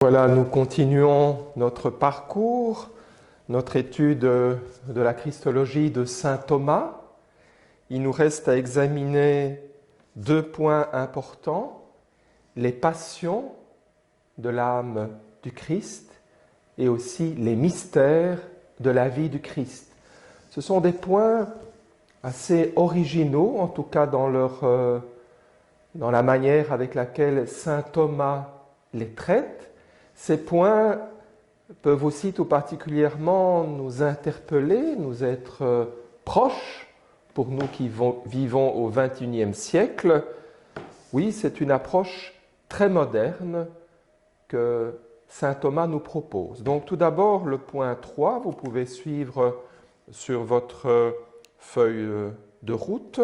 Voilà, nous continuons notre parcours, notre étude de la Christologie de saint Thomas. Il nous reste à examiner deux points importants, les passions de l'âme du Christ et aussi les mystères de la vie du Christ. Ce sont des points assez originaux, en tout cas dans la manière avec laquelle saint Thomas les traite. Ces points peuvent aussi tout particulièrement nous interpeller, nous être proches pour nous qui vivons au XXIe siècle. Oui, c'est une approche très moderne que saint Thomas nous propose. Donc tout d'abord, le point 3, vous pouvez suivre sur votre feuille de route,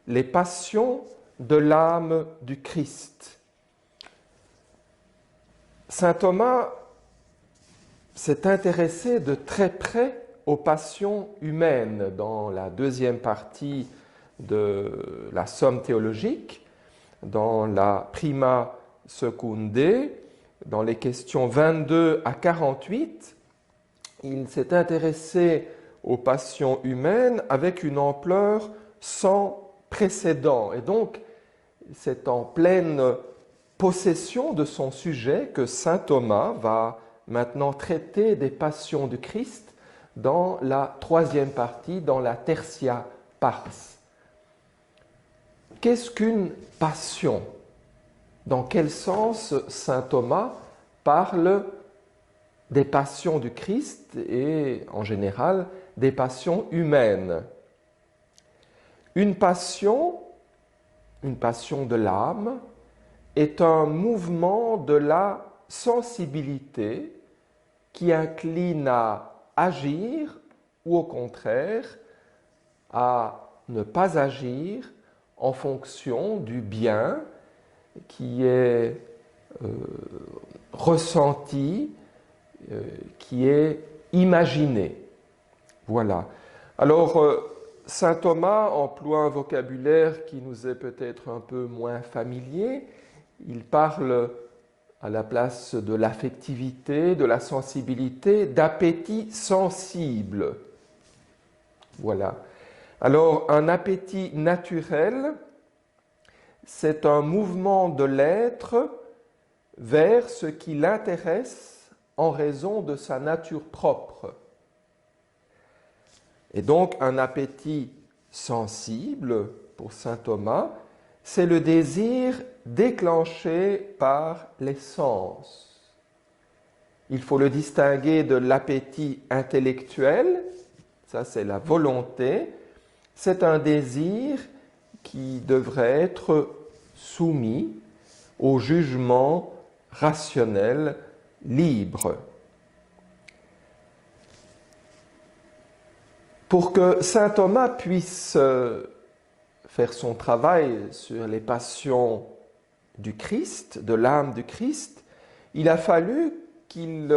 les passions de l'âme du Christ. Saint Thomas s'est intéressé de très près aux passions humaines dans la deuxième partie de la somme théologique, dans la Prima Secundae, dans les questions 22 à 48. Il s'est intéressé aux passions humaines avec une ampleur sans précédent. Et donc, c'est en pleine possession de son sujet que saint Thomas va maintenant traiter des passions du Christ dans la troisième partie, dans la Tertia Pars. Qu'est-ce qu'une passion? Dans quel sens saint Thomas parle des passions du Christ et en général des passions humaines? Une passion de l'âme, est un mouvement de la sensibilité qui incline à agir ou au contraire à ne pas agir en fonction du bien qui est ressenti, qui est imaginé. Voilà. Alors, saint Thomas emploie un vocabulaire qui nous est peut-être un peu moins familier. Il parle, à la place de l'affectivité, de la sensibilité, d'appétit sensible. Voilà. Alors, un appétit naturel, c'est un mouvement de l'être vers ce qui l'intéresse en raison de sa nature propre. Et donc, un appétit sensible, pour saint Thomas, c'est le désir déclenché par les sens. Il faut le distinguer de l'appétit intellectuel, ça c'est la volonté, c'est un désir qui devrait être soumis au jugement rationnel libre. Pour que saint Thomas puisse faire son travail sur les passions du Christ, de l'âme du Christ, il a fallu qu'il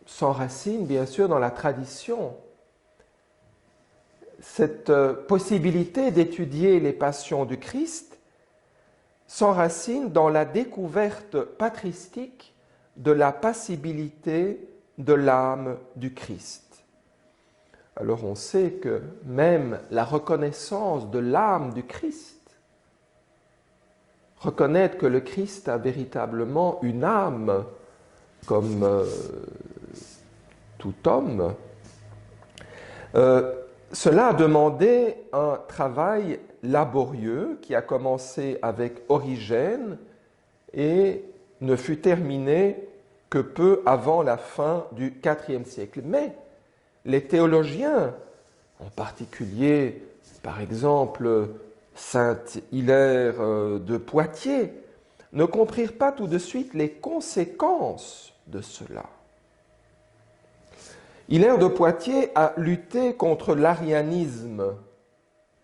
s'enracine bien sûr dans la tradition. Cette possibilité d'étudier les passions du Christ s'enracine dans la découverte patristique de la passibilité de l'âme du Christ. Alors on sait que même la reconnaissance de l'âme du Christ, reconnaître que le Christ a véritablement une âme comme tout homme, cela a demandé un travail laborieux qui a commencé avec Origène et ne fut terminé que peu avant la fin du IVe siècle. Mais les théologiens, en particulier, par exemple, saint Hilaire de Poitiers, ne comprirent pas tout de suite les conséquences de cela. Hilaire de Poitiers a lutté contre l'arianisme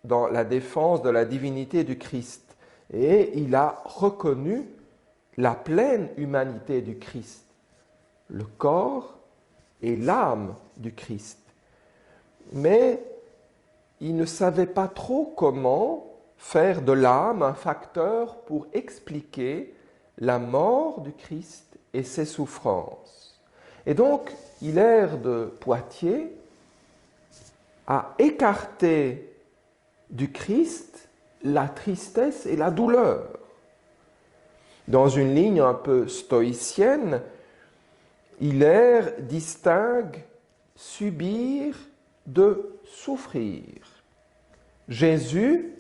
dans la défense de la divinité du Christ et il a reconnu la pleine humanité du Christ, le corps et l'âme du Christ. Mais il ne savait pas trop comment faire de l'âme un facteur pour expliquer la mort du Christ et ses souffrances. Et donc, Hilaire de Poitiers a écarté du Christ la tristesse et la douleur. Dans une ligne un peu stoïcienne, Hilaire distingue subir de souffrir. Jésus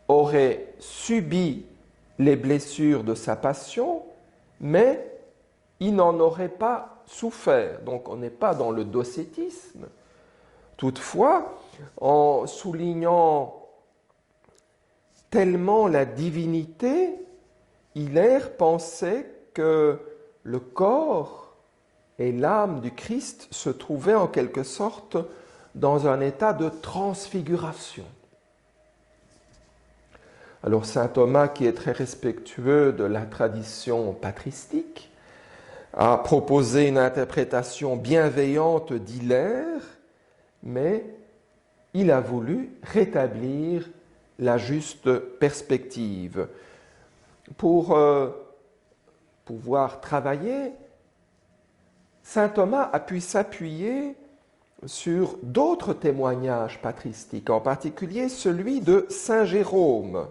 aurait subi les blessures de sa passion, mais il n'en aurait pas souffert. Donc on n'est pas dans le docétisme. Toutefois, en soulignant tellement la divinité, Hilaire pensait que le corps et l'âme du Christ se trouvaient en quelque sorte dans un état de transfiguration. Alors saint Thomas, qui est très respectueux de la tradition patristique, a proposé une interprétation bienveillante d'Hilaire, mais il a voulu rétablir la juste perspective. Pour pouvoir travailler, saint Thomas a pu s'appuyer sur d'autres témoignages patristiques, en particulier celui de saint Jérôme.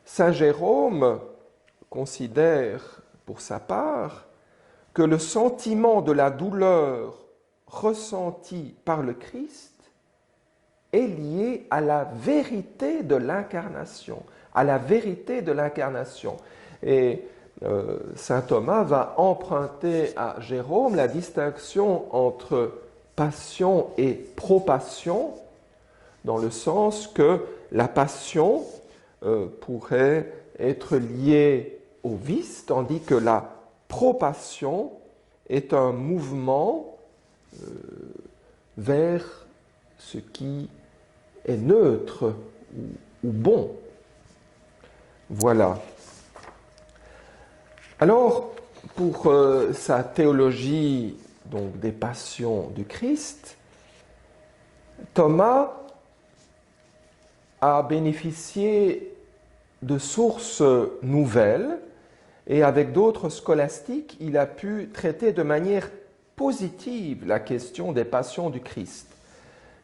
Saint Jérôme considère, pour sa part, que le sentiment de la douleur ressentie par le Christ est lié à la vérité de l'incarnation, à la vérité de l'incarnation. Et saint Thomas va emprunter à Jérôme la distinction entre passion et propassion, dans le sens que la passion pourrait être liée au vice, tandis que la propassion est un mouvement vers ce qui est neutre ou bon. Voilà. Alors, pour sa théologie donc, des passions du Christ, Thomas a bénéficié de sources nouvelles et avec d'autres scolastiques, il a pu traiter de manière positive la question des passions du Christ.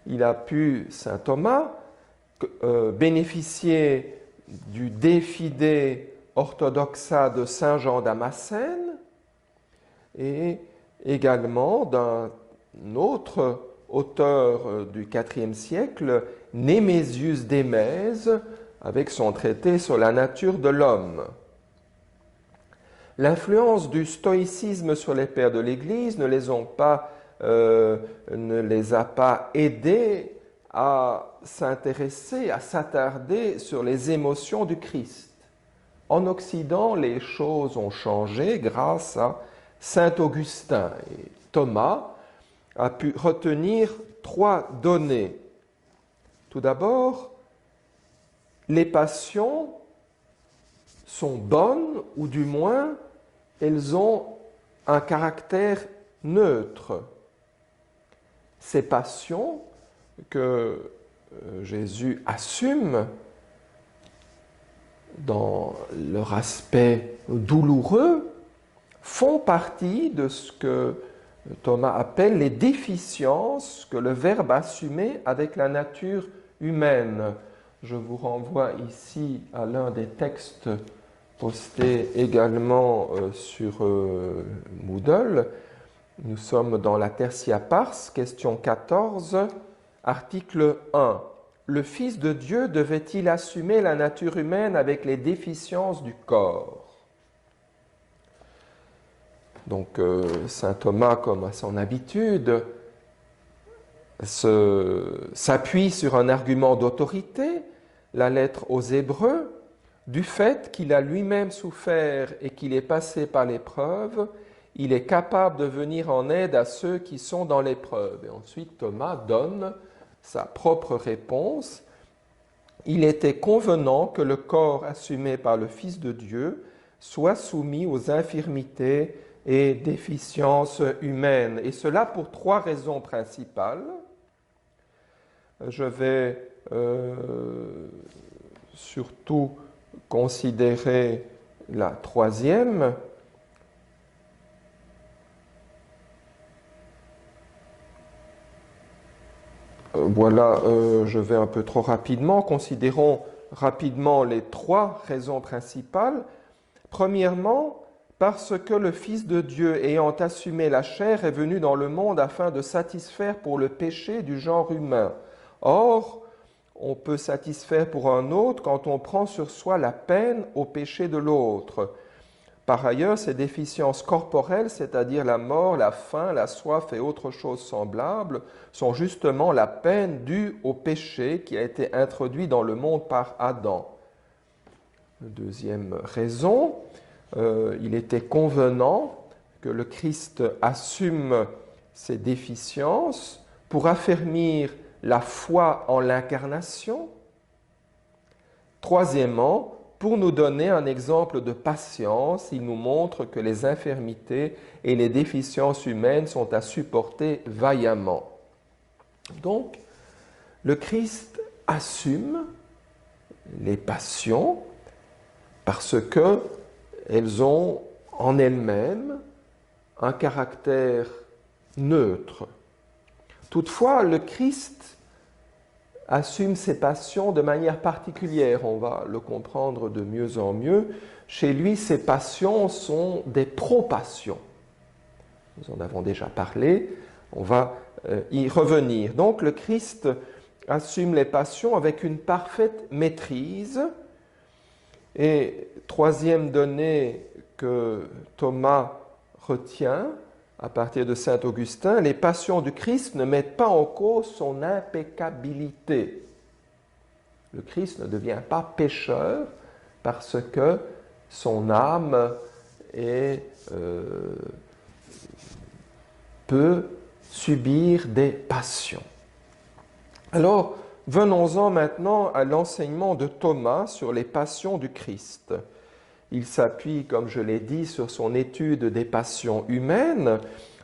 Il a pu, saint Thomas, bénéficier du De Fide orthodoxa de saint Jean Damascène et également d'un autre auteur du IVe siècle, Némésius d'Émèse, avec son traité sur la nature de l'homme. L'influence du stoïcisme sur les pères de l'Église ne les a pas aidés à s'intéresser, à s'attarder sur les émotions du Christ. En Occident, les choses ont changé grâce à saint Augustin. Et Thomas a pu retenir 3 données. Tout d'abord, les passions sont bonnes, ou du moins, elles ont un caractère neutre. Ces passions que Jésus assume dans leur aspect douloureux font partie de ce que Thomas appelle les déficiences que le Verbe assumait avec la nature humaine. Je vous renvoie ici à l'un des textes postés également sur Moodle. Nous sommes dans la Tertia Pars, question 14, article 1. Le Fils de Dieu devait-il assumer la nature humaine avec les déficiences du corps? Donc, saint Thomas, comme à son habitude, s'appuie sur un argument d'autorité, la lettre aux Hébreux, du fait qu'il a lui-même souffert et qu'il est passé par l'épreuve, il est capable de venir en aide à ceux qui sont dans l'épreuve. Et ensuite, Thomas donne sa propre réponse. Il était convenant que le corps assumé par le Fils de Dieu soit soumis aux infirmités et déficiences humaines. Et cela pour 3 raisons principales. Je vais surtout considérer la 3e, Voilà, je vais un peu trop rapidement. Considérons rapidement les trois raisons principales. Premièrement, parce que le Fils de Dieu, ayant assumé la chair, est venu dans le monde afin de satisfaire pour le péché du genre humain. Or, on peut satisfaire pour un autre quand on prend sur soi la peine au péché de l'autre. Par ailleurs, ces déficiences corporelles, c'est-à-dire la mort, la faim, la soif et autres choses semblables, sont justement la peine due au péché qui a été introduit dans le monde par Adam. Deuxième raison, il était convenant que le Christ assume ces déficiences pour affermir la foi en l'incarnation. Troisièmement, pour nous donner un exemple de patience, il nous montre que les infirmités et les déficiences humaines sont à supporter vaillamment. Donc, le Christ assume les passions parce qu'elles ont en elles-mêmes un caractère neutre. Toutefois, le Christ assume ses passions de manière particulière, on va le comprendre de mieux en mieux. Chez lui, ses passions sont des pro-passions. Nous en avons déjà parlé, on va y revenir. Donc le Christ assume les passions avec une parfaite maîtrise. Et troisième donnée que Thomas retient, à partir de saint Augustin, les passions du Christ ne mettent pas en cause son impeccabilité. Le Christ ne devient pas pécheur parce que son âme peut subir des passions. Alors, venons-en maintenant à l'enseignement de Thomas sur les passions du Christ. Il s'appuie, comme je l'ai dit, sur son étude des passions humaines.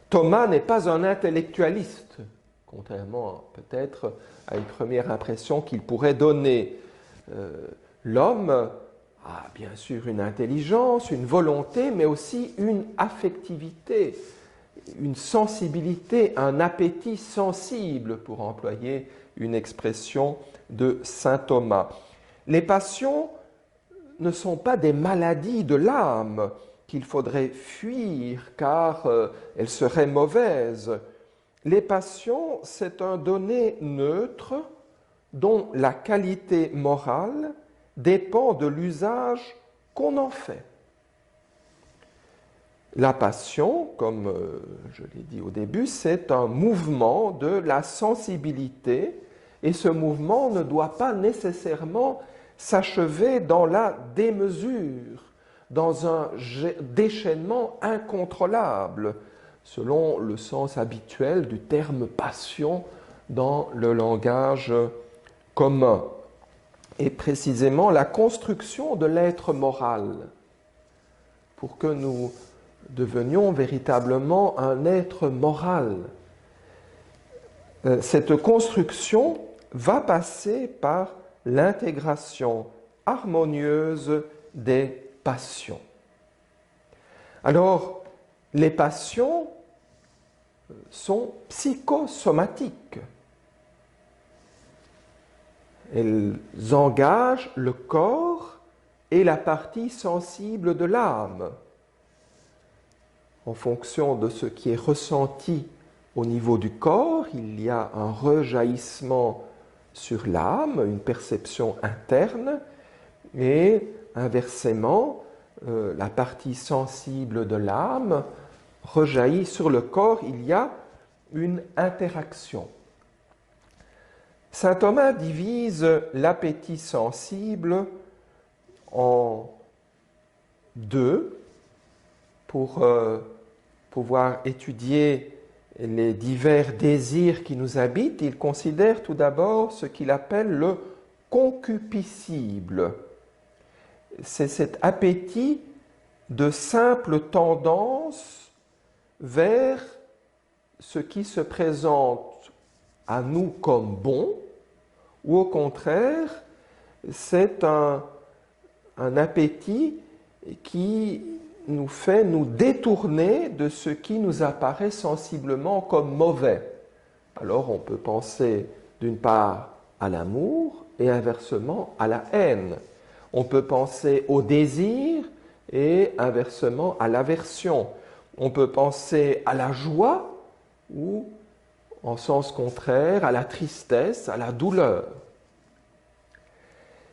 Thomas n'est pas un intellectualiste, contrairement peut-être à une première impression qu'il pourrait donner. L'homme a bien sûr une intelligence, une volonté, mais aussi une affectivité, une sensibilité, un appétit sensible, pour employer une expression de saint Thomas. Les passions ne sont pas des maladies de l'âme qu'il faudrait fuir car elles seraient mauvaises. Les passions, c'est un donné neutre dont la qualité morale dépend de l'usage qu'on en fait. La passion, comme je l'ai dit au début, c'est un mouvement de la sensibilité et ce mouvement ne doit pas nécessairement s'achever dans la démesure, dans un déchaînement incontrôlable, selon le sens habituel du terme passion dans le langage commun. Et précisément la construction de l'être moral, pour que nous devenions véritablement un être moral. Cette construction va passer par l'intégration harmonieuse des passions. Alors, les passions sont psychosomatiques. Elles engagent le corps et la partie sensible de l'âme. En fonction de ce qui est ressenti au niveau du corps, il y a un rejaillissement sur l'âme, une perception interne, et inversement, la partie sensible de l'âme rejaillit sur le corps, il y a une interaction. Saint Thomas divise l'appétit sensible en deux pour pouvoir étudier les divers désirs qui nous habitent. Il considère tout d'abord ce qu'il appelle le concupiscible. C'est cet appétit de simple tendance vers ce qui se présente à nous comme bon, ou au contraire, c'est un appétit qui nous fait nous détourner de ce qui nous apparaît sensiblement comme mauvais. Alors on peut penser d'une part à l'amour et inversement à la haine. On peut penser au désir et inversement à l'aversion. On peut penser à la joie ou, en sens contraire, à la tristesse, à la douleur.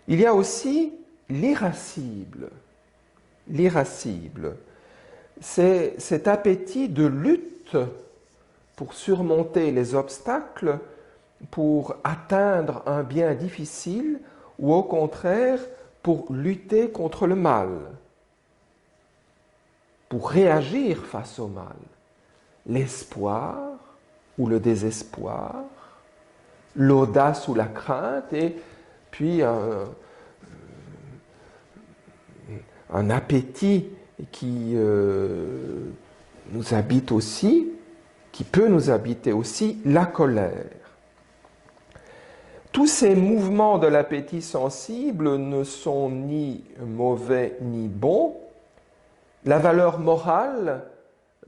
Il y a aussi l'irascible. L'irascible, c'est cet appétit de lutte pour surmonter les obstacles, pour atteindre un bien difficile ou au contraire pour lutter contre le mal, pour réagir face au mal. L'espoir ou le désespoir, l'audace ou la crainte, et puis un appétit qui nous habite aussi, qui peut nous habiter aussi, la colère. Tous ces mouvements de l'appétit sensible ne sont ni mauvais ni bons. La valeur morale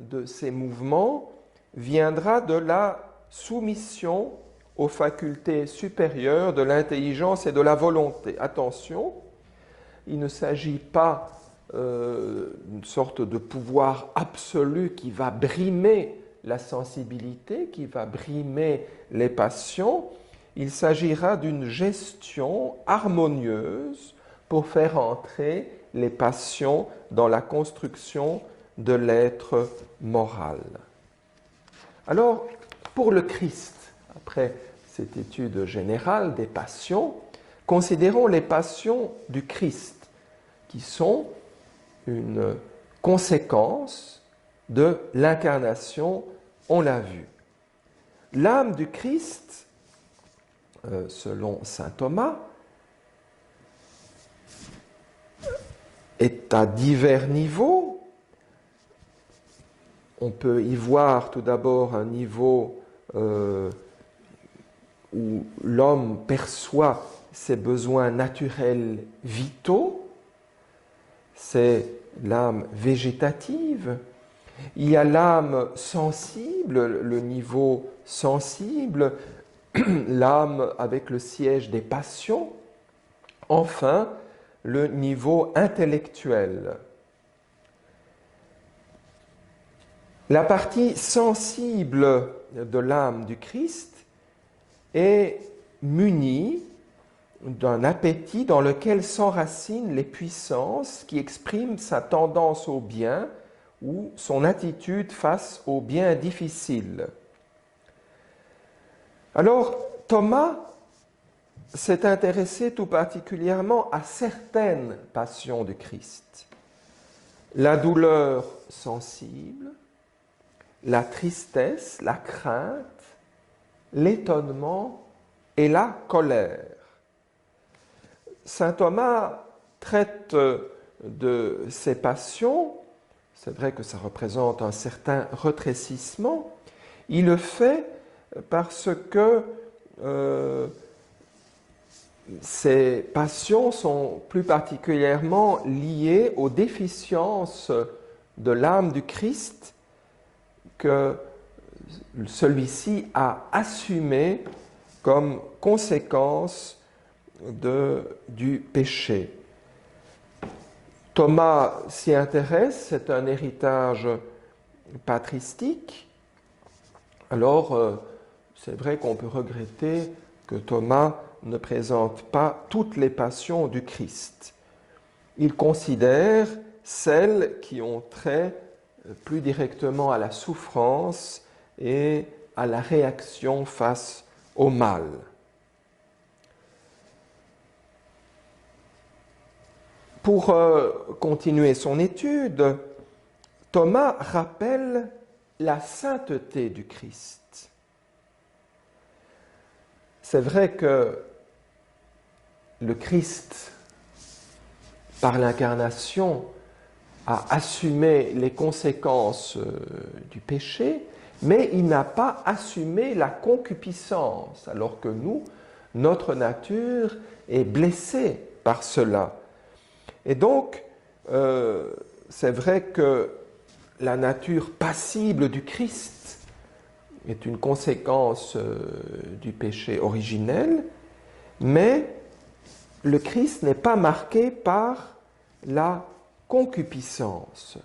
de ces mouvements viendra de la soumission aux facultés supérieures de l'intelligence et de la volonté. Attention, il ne s'agit pas d'une sorte de pouvoir absolu qui va brimer la sensibilité, qui va brimer les passions. Il s'agira d'une gestion harmonieuse pour faire entrer les passions dans la construction de l'être moral. Alors, pour le Christ, après cette étude générale des passions, considérons les passions du Christ, qui sont une conséquence de l'incarnation, on l'a vu. L'âme du Christ, selon saint Thomas, est à divers niveaux. On peut y voir tout d'abord un niveau où l'homme perçoit ses besoins naturels vitaux, c'est l'âme végétative. Il y a l'âme sensible, le niveau sensible, l'âme avec le siège des passions. Enfin, le niveau intellectuel. La partie sensible de l'âme du Christ est munie d'un appétit dans lequel s'enracinent les puissances qui expriment sa tendance au bien ou son attitude face au bien difficile. Alors, Thomas s'est intéressé tout particulièrement à certaines passions du Christ. La douleur sensible, la tristesse, la crainte, l'étonnement et la colère. Saint Thomas traite de ces passions, c'est vrai que ça représente un certain retrécissement, il le fait parce que ces passions sont plus particulièrement liées aux déficiences de l'âme du Christ que celui-ci a assumées comme conséquence du péché. Thomas s'y intéresse, c'est un héritage patristique. Alors, c'est vrai qu'on peut regretter que Thomas ne présente pas toutes les passions du Christ. Il considère celles qui ont trait plus directement à la souffrance et à la réaction face au mal. Pour continuer son étude, Thomas rappelle la sainteté du Christ. C'est vrai que le Christ, par l'incarnation, a assumé les conséquences du péché, mais il n'a pas assumé la concupiscence, alors que nous, notre nature est blessée par cela. Et donc, c'est vrai que la nature passible du Christ est une conséquence du péché originel, mais le Christ n'est pas marqué par la concupiscence.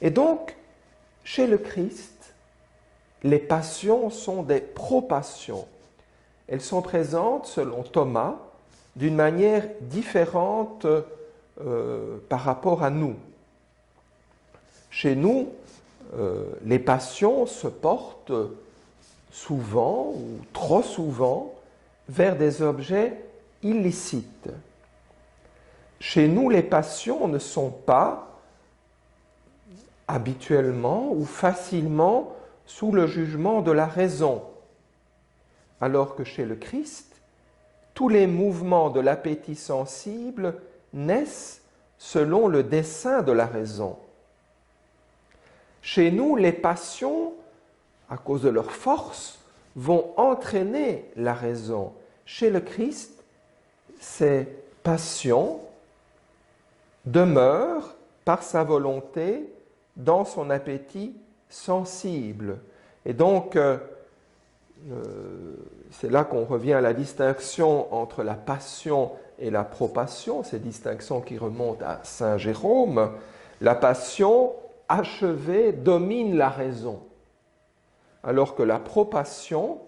Et donc, chez le Christ, les passions sont des propassions. Elles sont présentes, selon Thomas, d'une manière différente par rapport à nous. Chez nous, les passions se portent souvent ou trop souvent vers des objets illicites. Chez nous, les passions ne sont pas habituellement ou facilement sous le jugement de la raison, alors que chez le Christ, tous les mouvements de l'appétit sensible naissent selon le dessein de la raison. Chez nous, les passions, à cause de leur force, vont entraîner la raison. Chez le Christ, ces passions demeurent par sa volonté dans son appétit sensible. Et donc, c'est là qu'on revient à la distinction entre la passion et la propassion, ces distinctions qui remontent à saint Jérôme. La passion achevée domine la raison, alors que la propassion,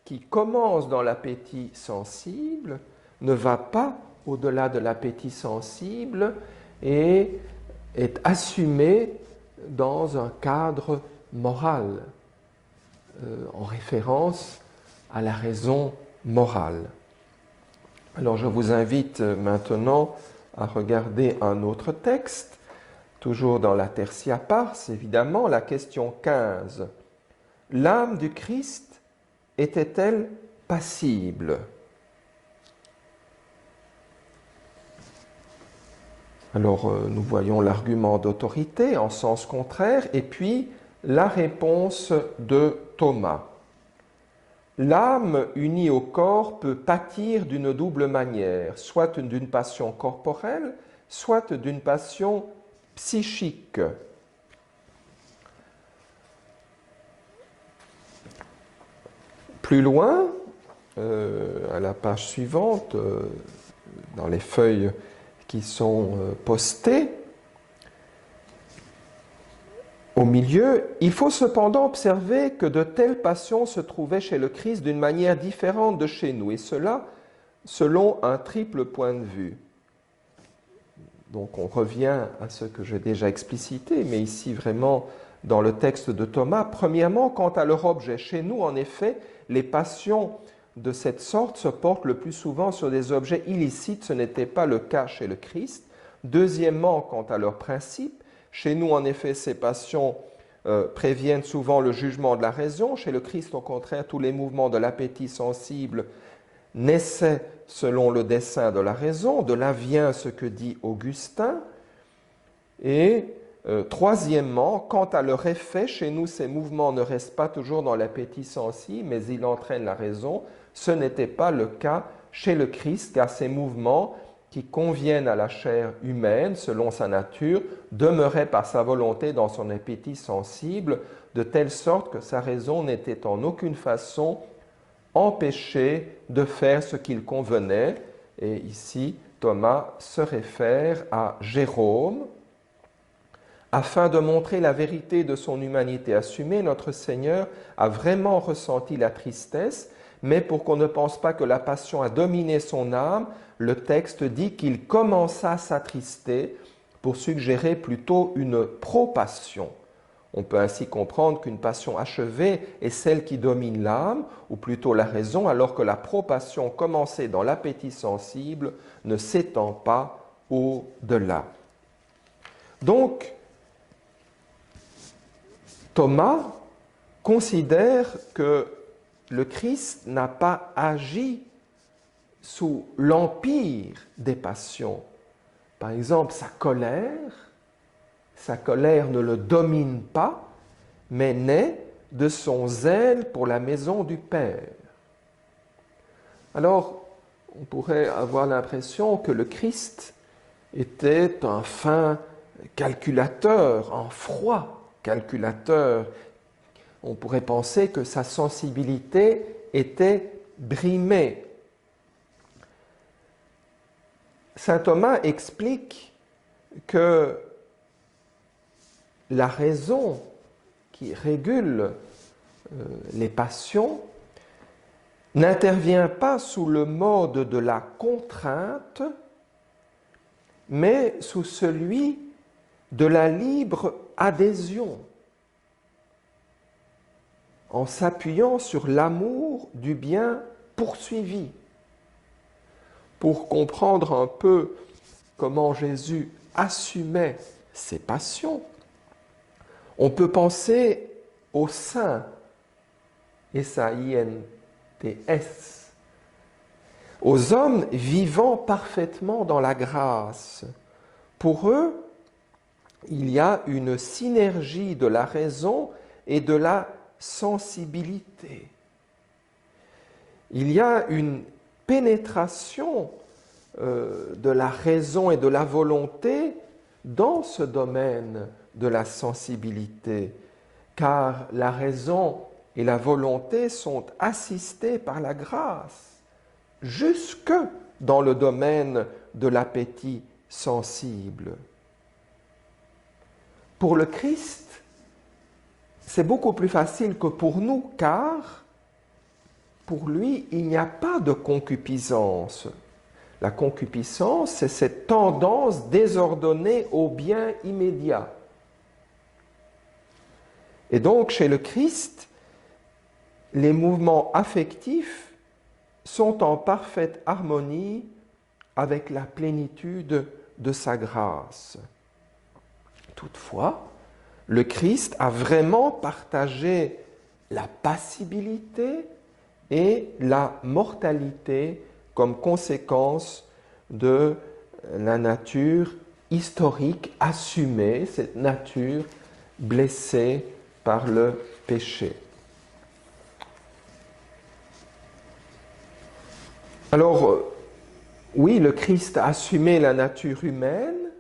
qui commence dans l'appétit sensible, ne va pas au-delà de l'appétit sensible et est assumée dans un cadre moral, en référence à la raison morale. Alors je vous invite maintenant à regarder un autre texte, toujours dans la Tertia Pars, évidemment, la question 15. L'âme du Christ était-elle passible? Alors nous voyons l'argument d'autorité en sens contraire et puis la réponse de Thomas. L'âme unie au corps peut pâtir d'une double manière, soit d'une passion corporelle, soit d'une passion psychique. Plus loin, à la page suivante, dans les feuilles qui sont postées, au milieu, il faut cependant observer que de telles passions se trouvaient chez le Christ d'une manière différente de chez nous, et cela selon un triple point de vue. Donc on revient à ce que j'ai déjà explicité, mais ici vraiment dans le texte de Thomas. Premièrement, quant à leur objet, chez nous en effet, les passions de cette sorte se portent le plus souvent sur des objets illicites, ce n'était pas le cas chez le Christ. Deuxièmement, quant à leur principe, chez nous, en effet, ces passions préviennent souvent le jugement de la raison. Chez le Christ, au contraire, tous les mouvements de l'appétit sensible naissaient selon le dessein de la raison. De là vient ce que dit Augustin. Et troisièmement, quant à leur effet, chez nous, ces mouvements ne restent pas toujours dans l'appétit sensible, mais ils entraînent la raison. Ce n'était pas le cas chez le Christ, car ces mouvements qui conviennent à la chair humaine, selon sa nature, demeurait par sa volonté dans son appétit sensible, de telle sorte que sa raison n'était en aucune façon empêchée de faire ce qu'il convenait. Et ici, Thomas se réfère à Jérôme. Afin de montrer la vérité de son humanité assumée, notre Seigneur a vraiment ressenti la tristesse, mais pour qu'on ne pense pas que la passion a dominé son âme, le texte dit qu'il commença à s'attrister pour suggérer plutôt une propassion. On peut ainsi comprendre qu'une passion achevée est celle qui domine l'âme, ou plutôt la raison, alors que la propassion commencée dans l'appétit sensible ne s'étend pas au-delà. Donc, Thomas considère que le Christ n'a pas agi sous l'empire des passions. Par exemple, sa colère ne le domine pas, mais naît de son zèle pour la maison du Père. Alors, on pourrait avoir l'impression que le Christ était un fin calculateur, un froid calculateur, On pourrait penser que sa sensibilité était brimée. Saint Thomas explique que la raison qui régule les passions n'intervient pas sous le mode de la contrainte, mais sous celui de la libre adhésion, en s'appuyant sur l'amour du bien poursuivi. Pour comprendre un peu comment Jésus assumait ses passions, on peut penser aux saints, S-A-I-N-T-S, aux hommes vivant parfaitement dans la grâce. Pour eux, il y a une synergie de la raison et de la sensibilité. Il y a une pénétration de la raison et de la volonté dans ce domaine de la sensibilité, car la raison et la volonté sont assistées par la grâce, jusque dans le domaine de l'appétit sensible. Pour le Christ, c'est beaucoup plus facile que pour nous, car pour lui, il n'y a pas de concupiscence. La concupiscence, c'est cette tendance désordonnée au bien immédiat. Et donc, chez le Christ, les mouvements affectifs sont en parfaite harmonie avec la plénitude de sa grâce. Toutefois, le Christ a vraiment partagé la passibilité et la mortalité comme conséquence de la nature historique assumée, cette nature blessée par le péché. Alors, oui, le Christ a assumé la nature humaine,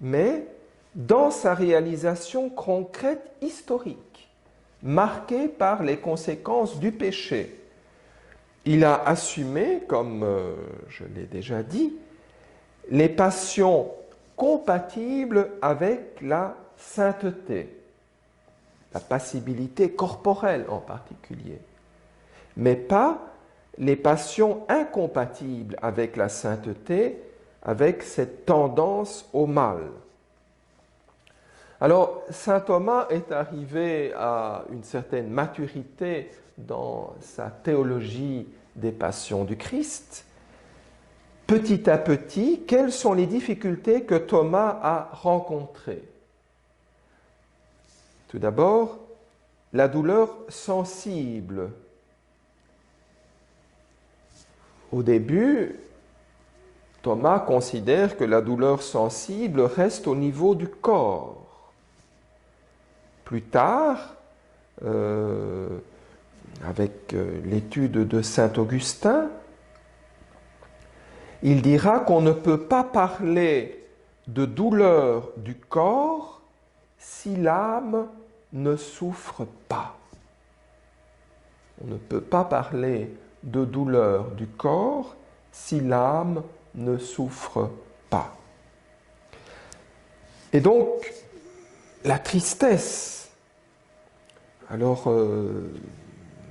mais dans sa réalisation concrète historique, marquée par les conséquences du péché. Il a assumé, comme je l'ai déjà dit, les passions compatibles avec la sainteté, la passibilité corporelle en particulier, mais pas les passions incompatibles avec la sainteté, avec cette tendance au mal. Alors, saint Thomas est arrivé à une certaine maturité dans sa théologie des passions du Christ. Petit à petit, quelles sont les difficultés que Thomas a rencontrées? Tout d'abord, la douleur sensible. Au début, Thomas considère que la douleur sensible reste au niveau du corps. Plus tard, avec l'étude de saint Augustin, il dira qu'on ne peut pas parler de douleur du corps si l'âme ne souffre pas. On ne peut pas parler de douleur du corps si l'âme ne souffre pas. Et donc, la tristesse, alors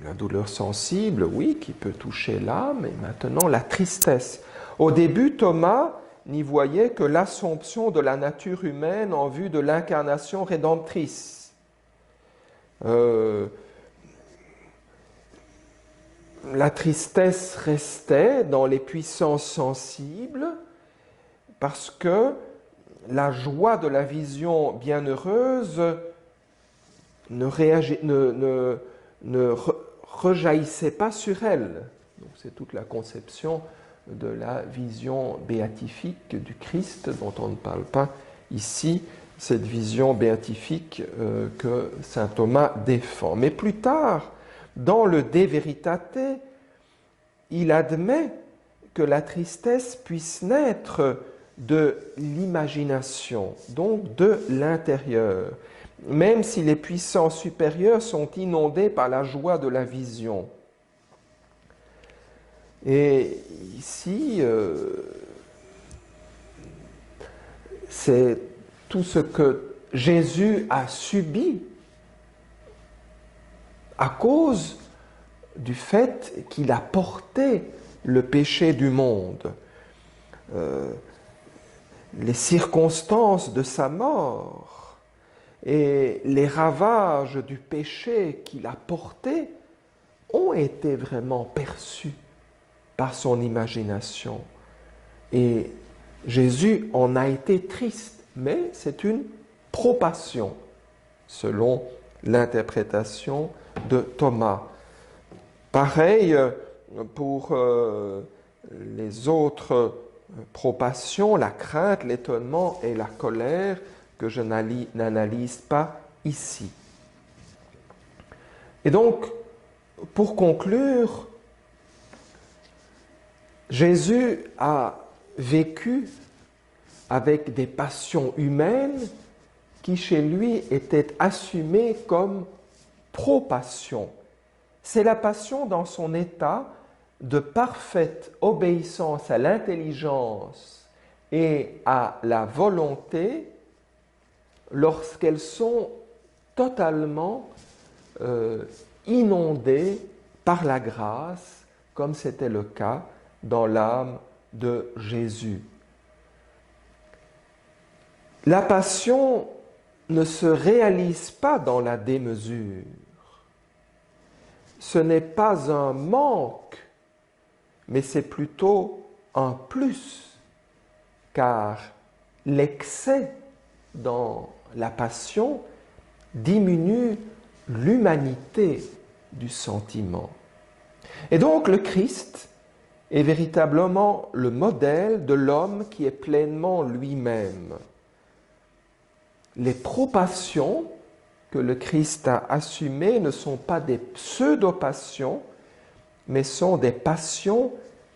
la douleur sensible, oui, qui peut toucher l'âme, et maintenant la tristesse. Au début, Thomas n'y voyait que l'assomption de la nature humaine en vue de l'incarnation rédemptrice. La tristesse restait dans les puissances sensibles parce que la joie de la vision bienheureuse ne rejaillissait pas sur elle. Donc c'est toute la conception de la vision béatifique du Christ dont on ne parle pas ici, cette vision béatifique que saint Thomas défend. Mais plus tard, dans le De Veritate, il admet que la tristesse puisse naître de l'imagination, donc de l'intérieur. même si les puissances supérieures sont inondées par la joie de la vision. Et ici, c'est tout ce que Jésus a subi à cause du fait qu'il a porté le péché du monde. Les circonstances de sa mort et les ravages du péché qu'il a porté ont été vraiment perçus par son imagination. Et Jésus en a été triste, mais c'est une propassion, selon l'interprétation de Thomas. Pareil pour les autres propations, la crainte, l'étonnement et la colère, que je n'analyse pas ici. Et donc, pour conclure, Jésus a vécu avec des passions humaines qui chez lui étaient assumées comme pro-passion. C'est la passion dans son état de parfaite obéissance à l'intelligence et à la volonté lorsqu'elles sont totalement inondées par la grâce, comme c'était le cas dans l'âme de Jésus. La passion ne se réalise pas dans la démesure. Ce n'est pas un manque, mais c'est plutôt un plus, car l'excès dans la passion diminue l'humanité du sentiment. Et donc le Christ est véritablement le modèle de l'homme qui est pleinement lui-même. Les pro-passions que le Christ a assumées ne sont pas des pseudo-passions, mais sont des passions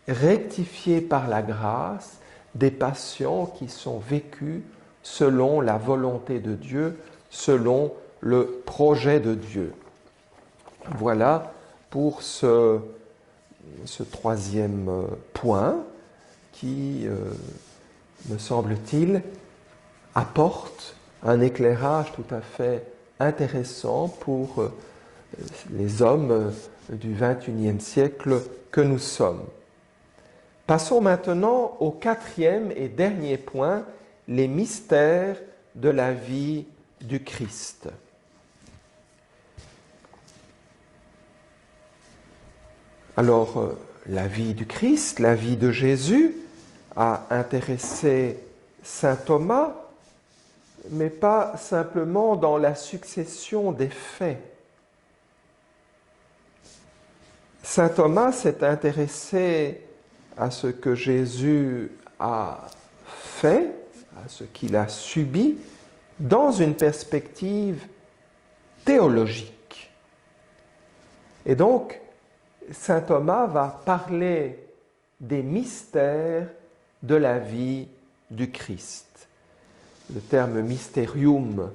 rectifiées par la grâce, des passions qui sont vécues selon la volonté de Dieu, selon le projet de Dieu. Voilà pour ce troisième point qui, me semble-t-il, apporte un éclairage tout à fait intéressant pour les hommes du XXIe siècle que nous sommes. Passons maintenant au quatrième et dernier point, les mystères de la vie du Christ. Alors, la vie du Christ, la vie de Jésus a intéressé saint Thomas, mais pas simplement dans la succession des faits. Saint Thomas s'est intéressé à ce que Jésus a fait, à ce qu'il a subi, dans une perspective théologique. Et donc, saint Thomas va parler des mystères de la vie du Christ. Le terme mysterium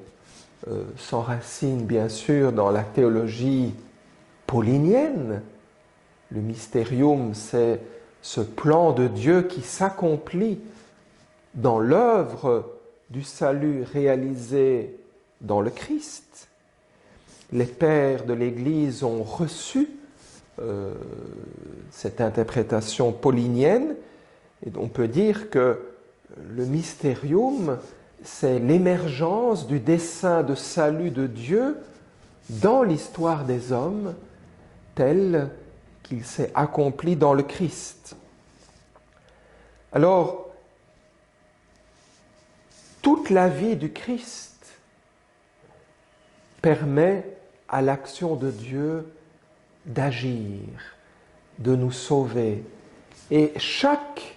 s'enracine bien sûr dans la théologie paulinienne. Le mysterium, c'est ce plan de Dieu qui s'accomplit dans l'œuvre du salut réalisé dans le Christ. Les pères de l'Église ont reçu cette interprétation paulinienne, et on peut dire que le mysterium, c'est l'émergence du dessein de salut de Dieu dans l'histoire des hommes, tel qu'il s'est accompli dans le Christ. Alors, toute la vie du Christ permet à l'action de Dieu d'agir, de nous sauver. Et chaque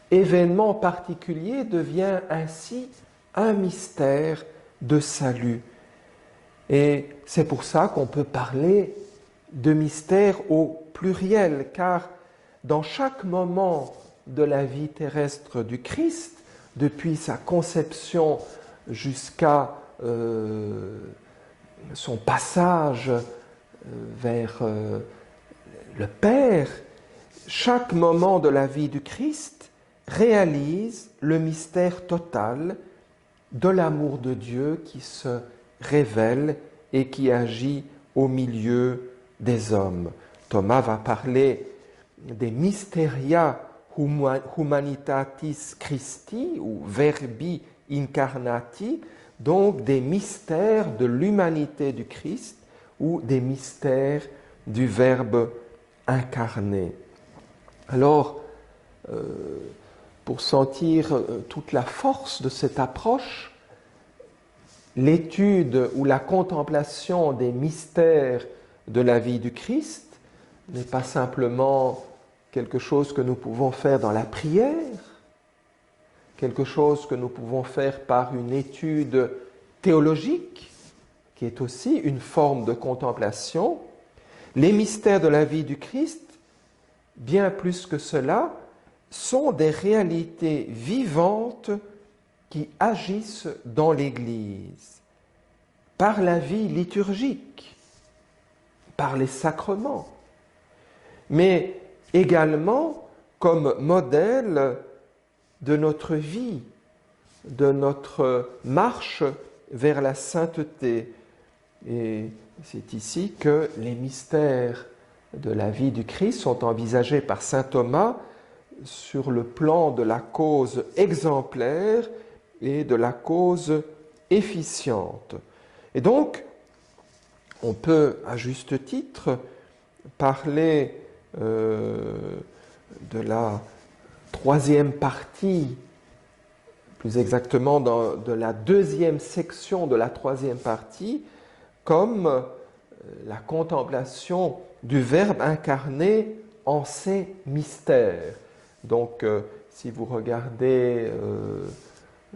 événement particulier devient ainsi un mystère de salut. Et c'est pour ça qu'on peut parler de mystère au pluriel, car dans chaque moment de la vie terrestre du Christ, depuis sa conception jusqu'à son passage vers le Père, chaque moment de la vie du Christ réalise le mystère total de l'amour de Dieu qui se révèle et qui agit au milieu des hommes. Thomas va parler des mysteria humanitatis Christi ou verbi incarnati, donc des mystères de l'humanité du Christ ou des mystères du Verbe incarné. Alors, pour sentir toute la force de cette approche, l'étude ou la contemplation des mystères de la vie du Christ n'est pas simplement quelque chose que nous pouvons faire dans la prière, quelque chose que nous pouvons faire par une étude théologique, qui est aussi une forme de contemplation. Les mystères de la vie du Christ, bien plus que cela, sont des réalités vivantes qui agissent dans l'Église, par la vie liturgique, par les sacrements, mais également comme modèle de notre vie, de notre marche vers la sainteté. Et c'est ici que les mystères de la vie du Christ sont envisagés par saint Thomas sur le plan de la cause exemplaire et de la cause efficiente. Et donc, on peut, à juste titre, parler de la troisième partie, plus exactement de la deuxième section de la troisième partie, comme la contemplation du Verbe incarné en ses mystères. Donc, si vous regardez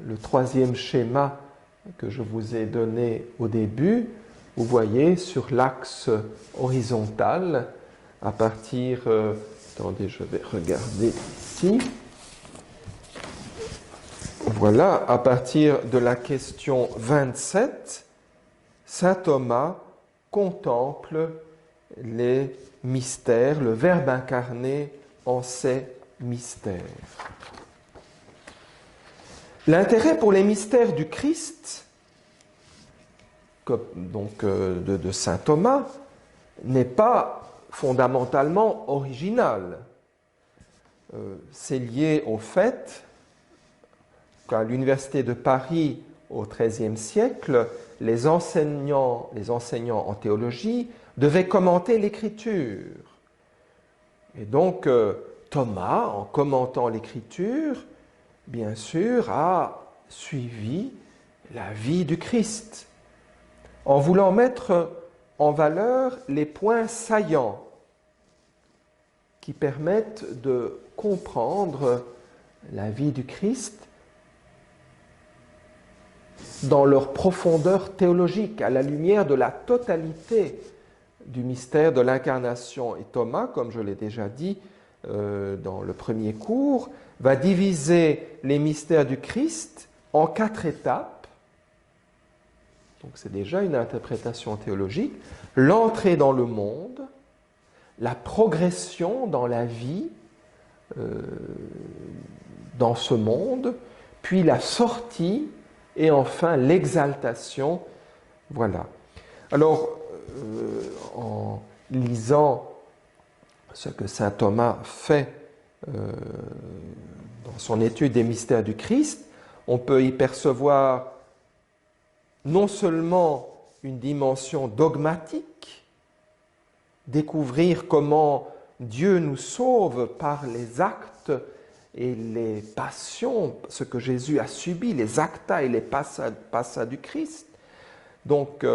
le troisième schéma que je vous ai donné au début, vous voyez sur l'axe horizontal, à partir... attendez, je vais regarder ici. Voilà, à partir de la question 27, saint Thomas contemple les mystères, le Verbe incarné en ses mystères. L'intérêt pour les mystères du Christ, donc de saint Thomas, n'est pas fondamentalement original. C'est lié au fait qu'à l'Université de Paris, au XIIIe siècle, les enseignants en théologie devaient commenter l'Écriture. Et donc, Thomas, en commentant l'Écriture, bien sûr, a suivi la vie du Christ, en voulant mettre en valeur les points saillants qui permettent de comprendre la vie du Christ dans leur profondeur théologique, à la lumière de la totalité du mystère de l'incarnation. Et Thomas, comme je l'ai déjà dit dans le premier cours, va diviser les mystères du Christ en 4 étapes. Donc c'est déjà une interprétation théologique. L'entrée dans le monde, la progression dans la vie dans ce monde, puis la sortie et enfin l'exaltation. Voilà. Alors, en lisant ce que saint Thomas fait dans son étude des mystères du Christ, on peut y percevoir non seulement une dimension dogmatique, découvrir comment Dieu nous sauve par les actes et les passions, ce que Jésus a subi, les acta et les passa du Christ. Donc,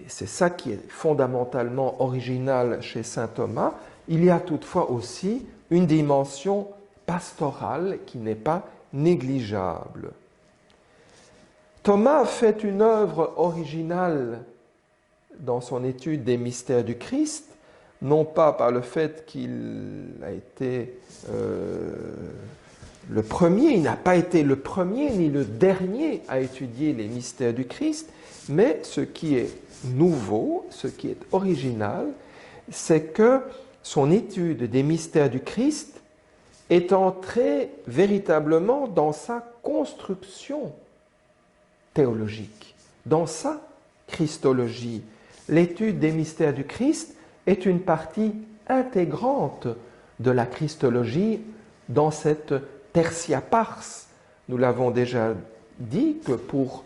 c'est ça qui est fondamentalement original chez saint Thomas. Il y a toutefois aussi une dimension pastorale qui n'est pas négligeable. Thomas fait une œuvre originale dans son étude des mystères du Christ, non pas par le fait qu'il a été le premier, il n'a pas été le premier ni le dernier à étudier les mystères du Christ, Mais ce qui est nouveau, ce qui est original, c'est que son étude des mystères du Christ est entrée véritablement dans sa construction théologique, dans sa christologie. L'étude des mystères du Christ est une partie intégrante de la christologie dans cette tertia pars. Nous l'avons déjà dit que pour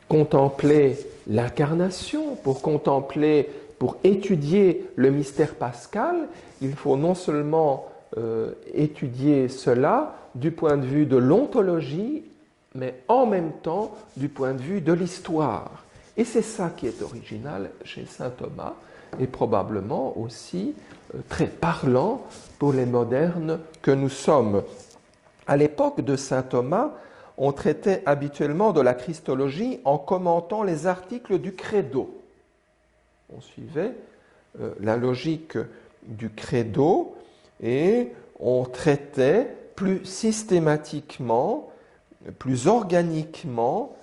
contempler l'incarnation, pour étudier le mystère pascal, il faut non seulement étudier cela du point de vue de l'ontologie, mais en même temps du point de vue de l'histoire. Et c'est ça qui est original chez saint Thomas et probablement aussi très parlant pour les modernes que nous sommes. À l'époque de saint Thomas, on traitait habituellement de la christologie en commentant les articles du credo. On suivait la logique du credo et on traitait plus systématiquement, plus organiquement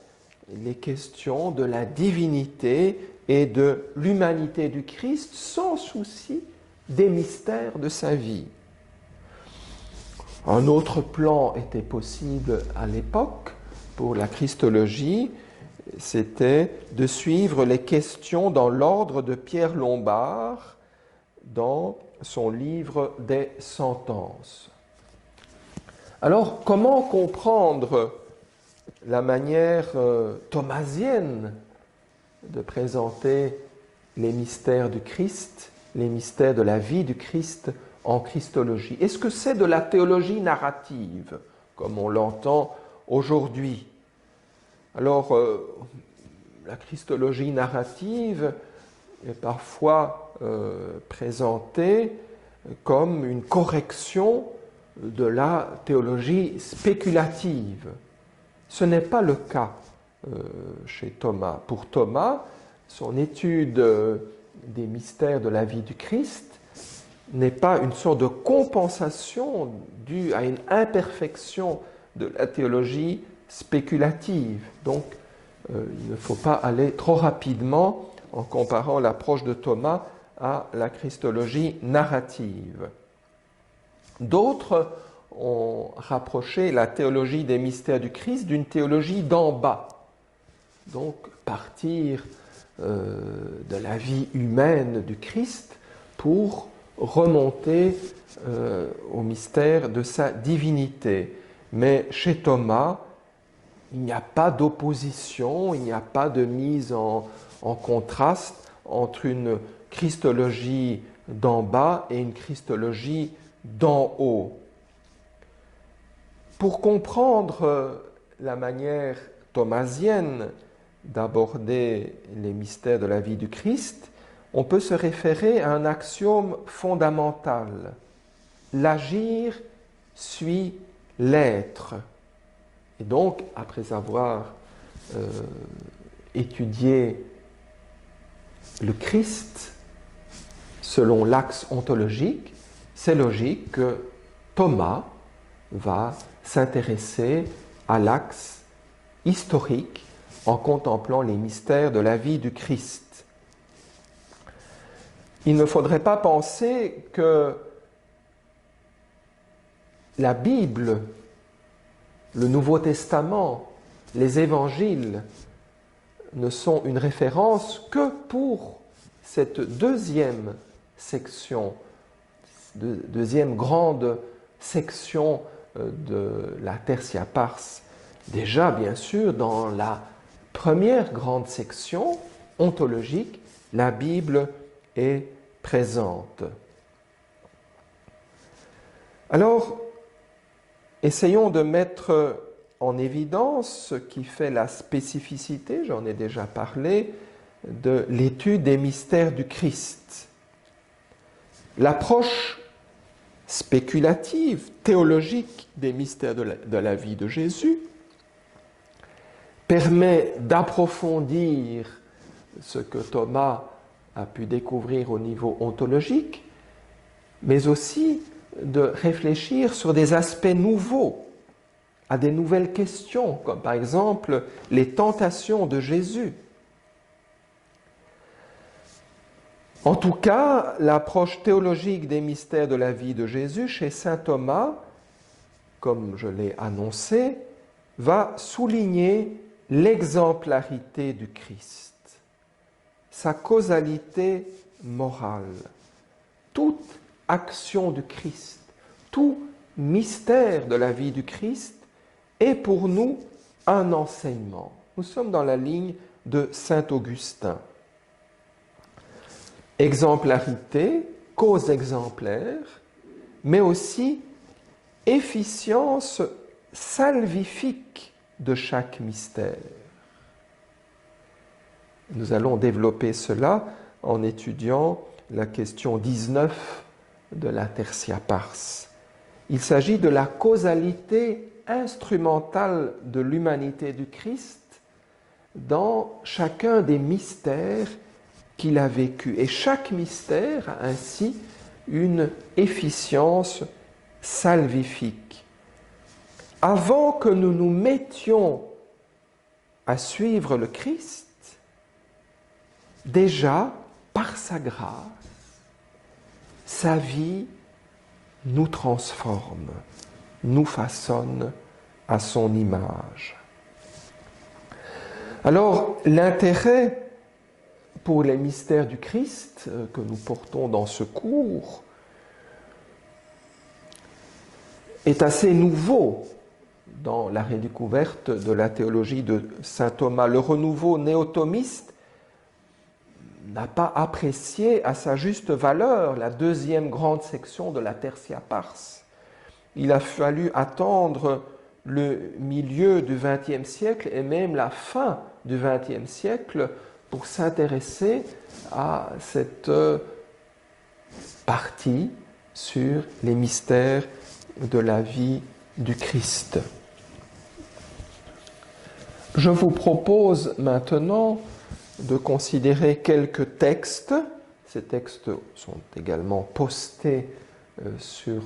les questions de la divinité et de l'humanité du Christ sans souci des mystères de sa vie. Un autre plan était possible à l'époque pour la christologie, c'était de suivre les questions dans l'ordre de Pierre Lombard dans son livre des sentences. Alors, comment comprendre la manière thomasienne de présenter les mystères du Christ, les mystères de la vie du Christ en christologie? Est-ce que c'est de la théologie narrative, comme on l'entend aujourd'hui? Alors, la christologie narrative est parfois présentée comme une correction de la théologie spéculative. Ce n'est pas le cas chez Thomas. Pour Thomas, son étude des mystères de la vie du Christ n'est pas une sorte de compensation due à une imperfection de la théologie spéculative. Donc, il ne faut pas aller trop rapidement en comparant l'approche de Thomas à la christologie narrative. D'autres ont rapproché la théologie des mystères du Christ d'une théologie d'en bas. Donc, partir de la vie humaine du Christ pour remonter au mystère de sa divinité. Mais chez Thomas, il n'y a pas d'opposition, il n'y a pas de mise en contraste entre une christologie d'en bas et une christologie d'en haut. Pour comprendre la manière thomasienne d'aborder les mystères de la vie du Christ, on peut se référer à un axiome fondamental. L'agir suit l'être. Et donc, après avoir étudié le Christ selon l'axe ontologique, c'est logique que Thomas va s'intéresser à l'axe historique en contemplant les mystères de la vie du Christ. Il ne faudrait pas penser que la Bible, le Nouveau Testament, les évangiles ne sont une référence que pour cette deuxième section, deuxième grande section de la tertia pars. Déjà, bien sûr, dans la première grande section ontologique, la Bible est présente. Alors, essayons de mettre en évidence ce qui fait la spécificité, j'en ai déjà parlé, de l'étude des mystères du Christ. L'approche spéculative, théologique des mystères de la vie de Jésus permet d'approfondir ce que Thomas a pu découvrir au niveau ontologique, mais aussi de réfléchir sur des aspects nouveaux à des nouvelles questions, comme par exemple les tentations de Jésus. En tout cas, l'approche théologique des mystères de la vie de Jésus chez saint Thomas, comme je l'ai annoncé, va souligner l'exemplarité du Christ, sa causalité morale. Toute action du Christ, tout mystère de la vie du Christ est pour nous un enseignement. Nous sommes dans la ligne de saint Augustin. Exemplarité, cause exemplaire, mais aussi efficience salvifique de chaque mystère. Nous allons développer cela en étudiant la question 19 de la Tertia Pars. Il s'agit de la causalité instrumentale de l'humanité du Christ dans chacun des mystères qu'il a vécu. Et chaque mystère a ainsi une efficience salvifique. Avant que nous nous mettions à suivre le Christ, déjà, par sa grâce, sa vie nous transforme, nous façonne à son image. Alors, l'intérêt pour les mystères du Christ que nous portons dans ce cours est assez nouveau dans la redécouverte de la théologie de saint Thomas. Le renouveau néothomiste n'a pas apprécié à sa juste valeur la deuxième grande section de la Tertia Pars. Il a fallu attendre le milieu du XXe siècle et même la fin du XXe siècle pour s'intéresser à cette partie sur les mystères de la vie du Christ. Je vous propose maintenant de considérer quelques textes. Ces textes sont également postés sur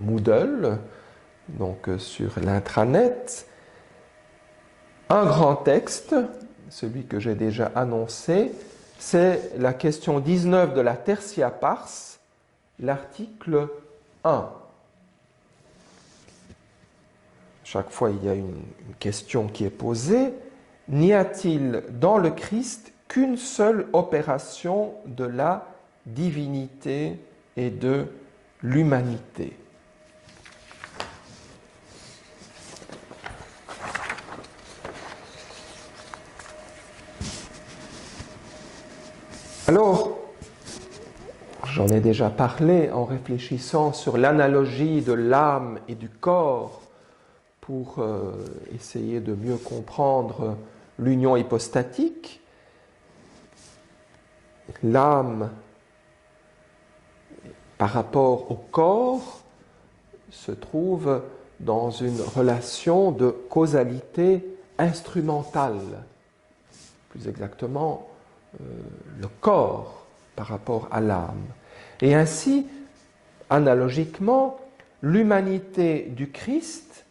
Moodle, donc sur l'intranet. Un grand texte, celui que j'ai déjà annoncé, c'est la question 19 de la Tertia Pars, l'article 1. Chaque fois, il y a une question qui est posée. N'y a-t-il dans le Christ qu'une seule opération de la divinité et de l'humanité ? Alors, j'en ai déjà parlé en réfléchissant sur l'analogie de l'âme et du corps pour essayer de mieux comprendre l'union hypostatique. L'âme, par rapport au corps, se trouve dans une relation de causalité instrumentale. Plus exactement, le corps par rapport à l'âme. Et ainsi, analogiquement, l'humanité du Christ,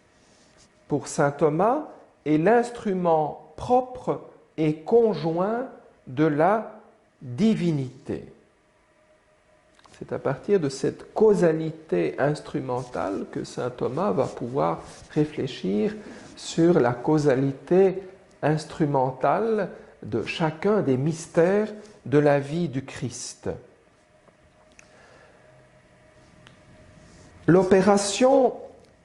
pour saint Thomas, est l'instrument propre et conjoint de la divinité. C'est à partir de cette causalité instrumentale que saint Thomas va pouvoir réfléchir sur la causalité instrumentale de chacun des mystères de la vie du Christ. L'opération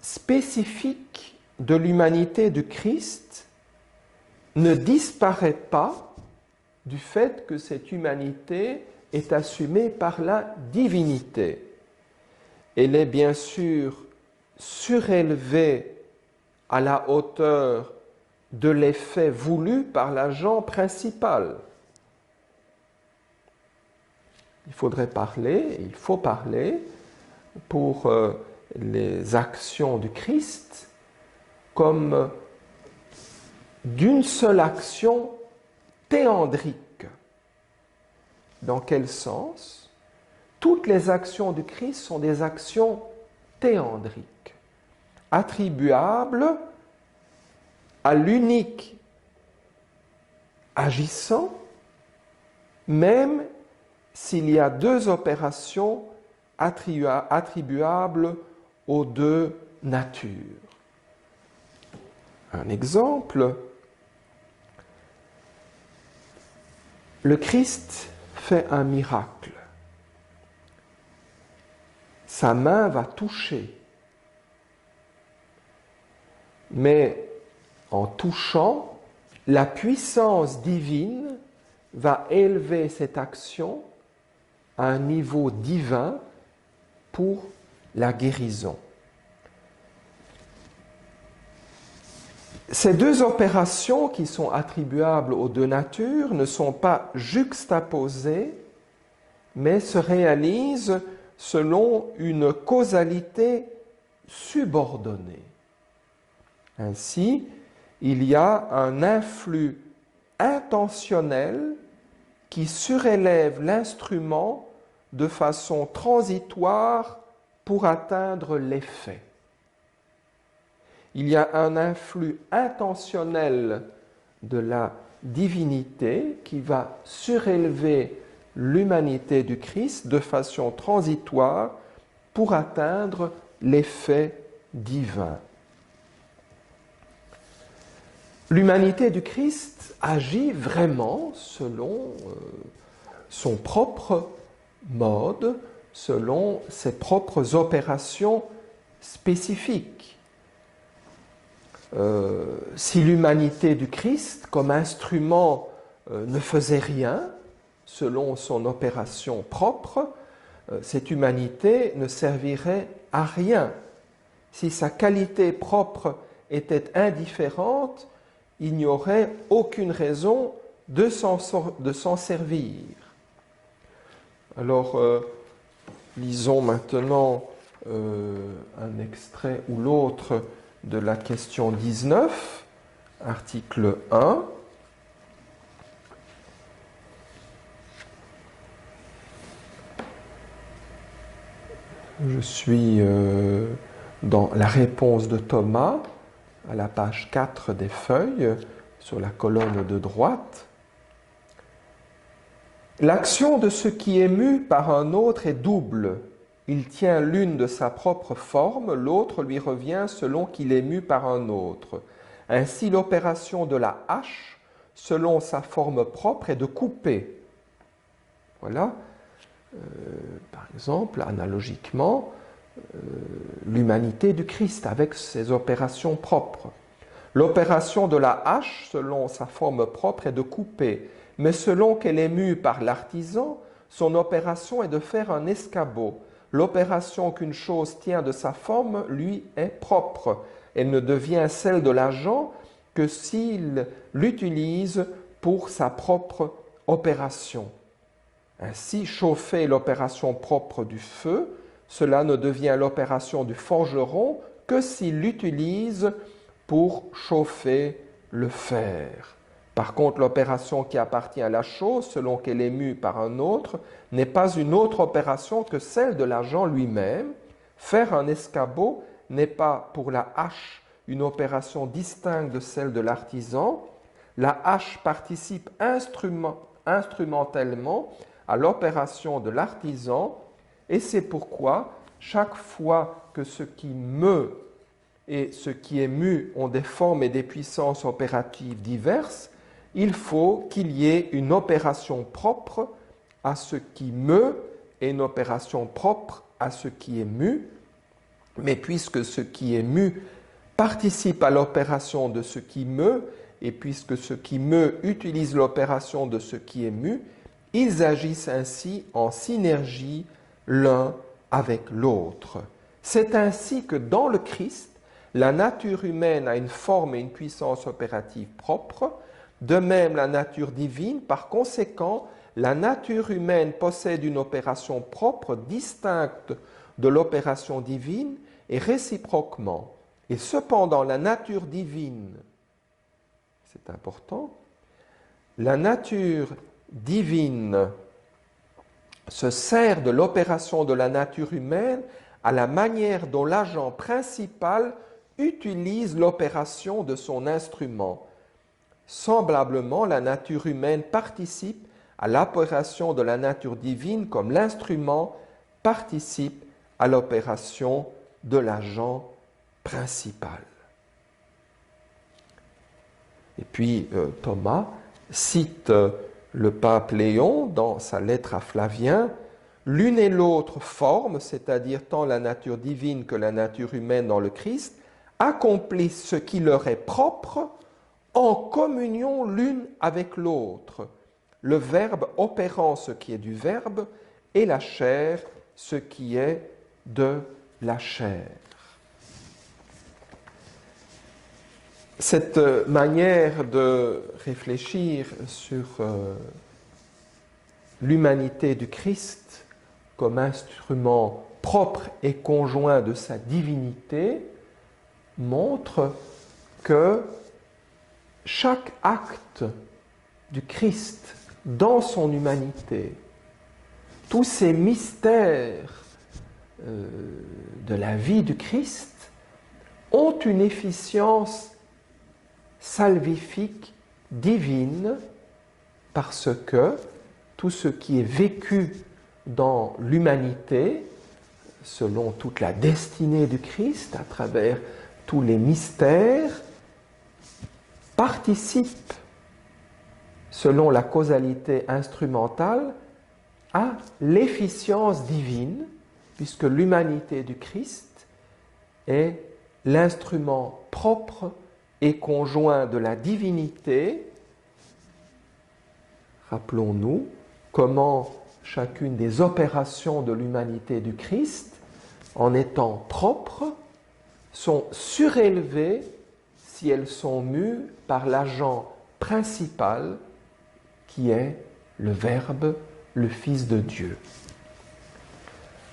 spécifique de l'humanité du Christ ne disparaît pas du fait que cette humanité est assumée par la divinité. Elle est bien sûr surélevée à la hauteur de l'effet voulu par l'agent principal. Il faut parler pour les actions du Christ comme d'une seule action théandrique. Dans quel sens? Toutes les actions du Christ sont des actions théandriques. attribuable à l'unique agissant, même s'il y a deux opérations attribuables aux deux natures. Un exemple, le Christ fait un miracle. Sa main va toucher. Mais en touchant, la puissance divine va élever cette action à un niveau divin pour la guérison. Ces deux opérations qui sont attribuables aux deux natures ne sont pas juxtaposées, mais se réalisent selon une causalité subordonnée. Ainsi, il y a un influx intentionnel qui surélève l'instrument de façon transitoire pour atteindre l'effet. Il y a un influx intentionnel de la divinité qui va surélever l'humanité du Christ de façon transitoire pour atteindre l'effet divin. L'humanité du Christ agit vraiment selon son propre mode, selon ses propres opérations spécifiques. Si l'humanité du Christ, comme instrument, ne faisait rien, selon son opération propre, cette humanité ne servirait à rien. Si sa qualité propre était indifférente, il n'y aurait aucune raison de s'en servir. Alors, lisons maintenant un extrait ou l'autre de la question 19, article 1. Je suis dans la réponse de Thomas, à la page 4 des feuilles, sur la colonne de droite. L'action de ce qui est mu par un autre est double. Il tient l'une de sa propre forme, l'autre lui revient selon qu'il est mu par un autre. Ainsi, l'opération de la hache, selon sa forme propre, est de couper. Voilà. Par exemple, analogiquement, l'humanité du Christ avec ses opérations propres. L'opération de la hache, selon sa forme propre, est de couper, mais selon qu'elle est mue par l'artisan, son opération est de faire un escabeau. L'opération qu'une chose tient de sa forme, lui, est propre. Elle ne devient celle de l'agent que s'il l'utilise pour sa propre opération. Ainsi, chauffer l'opération propre du feu, cela ne devient l'opération du forgeron que s'il l'utilise pour chauffer le fer. Par contre, l'opération qui appartient à la chose, selon qu'elle est mue par un autre, n'est pas une autre opération que celle de l'agent lui-même. Faire un escabeau n'est pas pour la hache une opération distincte de celle de l'artisan. La hache participe instrumentalement à l'opération de l'artisan, et c'est pourquoi chaque fois que ce qui meut et ce qui est mu ont des formes et des puissances opératives diverses, il faut qu'il y ait une opération propre à ce qui meut et une opération propre à ce qui est mu. Mais puisque ce qui est mu participe à l'opération de ce qui meut, et puisque ce qui meut utilise l'opération de ce qui est mu, ils agissent ainsi en synergie l'un avec l'autre. C'est ainsi que dans le Christ, la nature humaine a une forme et une puissance opérative propre. De même, la nature divine, par conséquent, la nature humaine possède une opération propre distincte de l'opération divine et réciproquement. Et cependant, la nature divine, c'est important, la nature divine se sert de l'opération de la nature humaine à la manière dont l'agent principal utilise l'opération de son instrument. Semblablement, la nature humaine participe à l'opération de la nature divine comme l'instrument participe à l'opération de l'agent principal. Et puis Thomas cite le pape Léon dans sa lettre à Flavien, « L'une et l'autre forme, c'est-à-dire tant la nature divine que la nature humaine dans le Christ, accomplissent ce qui leur est propre en communion l'une avec l'autre, le Verbe opérant ce qui est du Verbe et la chair ce qui est de la chair. » Cette manière de réfléchir sur l'humanité du Christ comme instrument propre et conjoint de sa divinité montre que chaque acte du Christ dans son humanité, tous ces mystères de la vie du Christ ont une efficience salvifique divine parce que tout ce qui est vécu dans l'humanité, selon toute la destinée du Christ, à travers tous les mystères, participe, selon la causalité instrumentale, à l'efficience divine, puisque l'humanité du Christ est l'instrument propre et conjoint de la divinité. Rappelons-nous comment chacune des opérations de l'humanité du Christ, en étant propres, sont surélevées si elles sont mues par l'agent principal qui est le Verbe, le Fils de Dieu.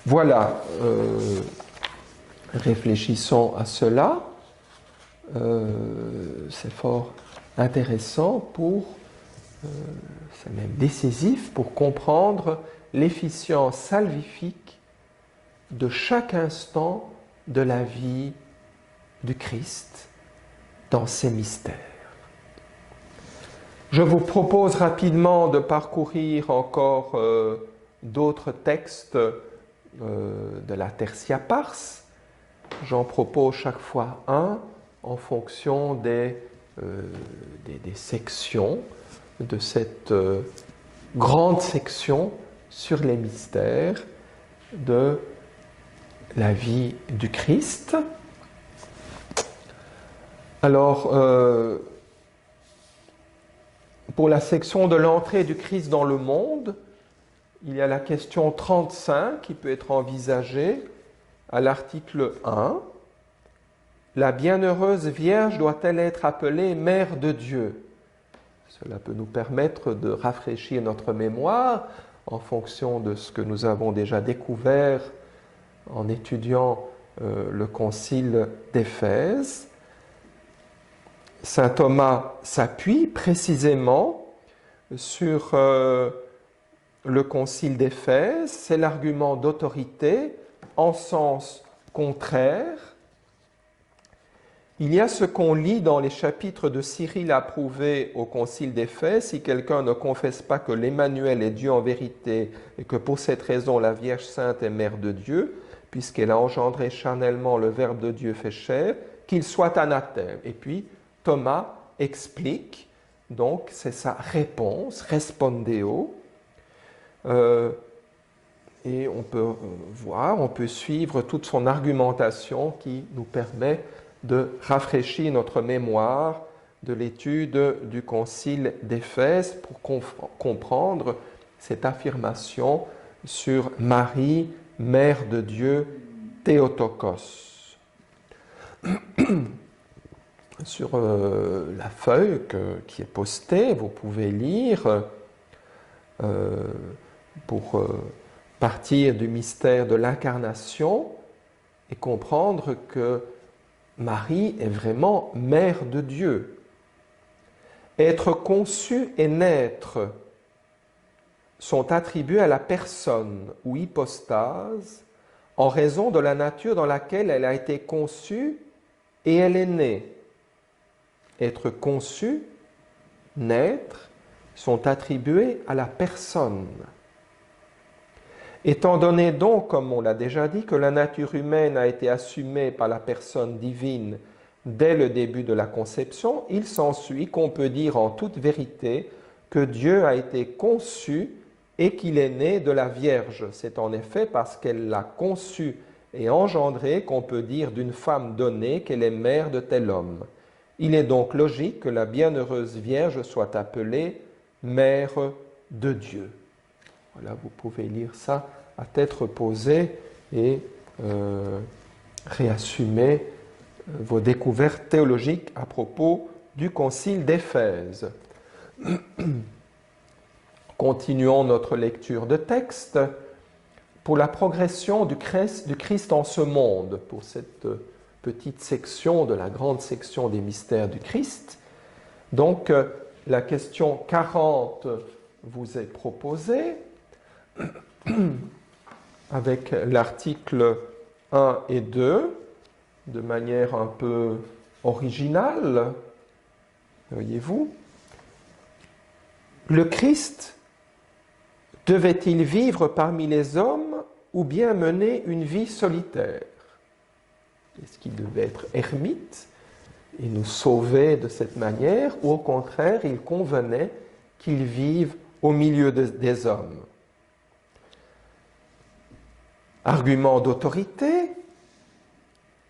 Voilà, réfléchissons à cela. C'est fort intéressant c'est même décisif pour comprendre l'efficience salvifique de chaque instant de la vie du Christ dans ces mystères. Je vous propose rapidement de parcourir encore d'autres textes de la Tertia Pars. J'en propose chaque fois un en fonction des sections de cette grande section sur les mystères de la vie du Christ. Alors, pour la section de l'entrée du Christ dans le monde, il y a la question 35 qui peut être envisagée à l'article 1. La bienheureuse Vierge doit-elle être appelée Mère de Dieu? Cela peut nous permettre de rafraîchir notre mémoire en fonction de ce que nous avons déjà découvert en étudiant le concile d'Éphèse. Saint Thomas s'appuie précisément sur le concile d'Éphèse. C'est l'argument d'autorité en sens contraire. Il y a ce qu'on lit dans les chapitres de Cyril approuvé au concile d'Éphèse. Si quelqu'un ne confesse pas que l'Emmanuel est Dieu en vérité et que pour cette raison la Vierge Sainte est Mère de Dieu, puisqu'elle a engendré charnellement le Verbe de Dieu fait chair, qu'il soit anathème. Et puis Thomas explique, donc c'est sa réponse, respondeo, et on peut voir, on peut suivre toute son argumentation qui nous permet de rafraîchir notre mémoire de l'étude du concile d'Éphèse pour comprendre cette affirmation sur Marie, Mère de Dieu, Théotokos. Sur la feuille qui est postée, vous pouvez lire pour partir du mystère de l'incarnation et comprendre que Marie est vraiment Mère de Dieu. Être conçu et naître sont attribués à la personne ou hypostase en raison de la nature dans laquelle elle a été conçue et elle est née. Être conçu, naître, sont attribués à la personne. Étant donné donc, comme on l'a déjà dit, que la nature humaine a été assumée par la personne divine dès le début de la conception, il s'ensuit qu'on peut dire en toute vérité que Dieu a été conçu et qu'il est né de la Vierge. C'est en effet parce qu'elle l'a conçu et engendré qu'on peut dire d'une femme donnée qu'elle est mère de tel homme. Il est donc logique que la bienheureuse Vierge soit appelée mère de Dieu. Voilà, vous pouvez lire ça à tête reposée et réassumer vos découvertes théologiques à propos du Concile d'Éphèse. Continuons notre lecture de texte pour la progression du Christ en ce monde, pour cette petite section de la grande section des mystères du Christ. Donc, la question 40 vous est proposée avec l'article 1 et 2 de manière un peu originale. Voyez-vous, le Christ devait-il vivre parmi les hommes ou bien mener une vie solitaire? Est-ce qu'il devait être ermite et nous sauver de cette manière, ou au contraire, il convenait qu'il vive au milieu des hommes? Argument d'autorité,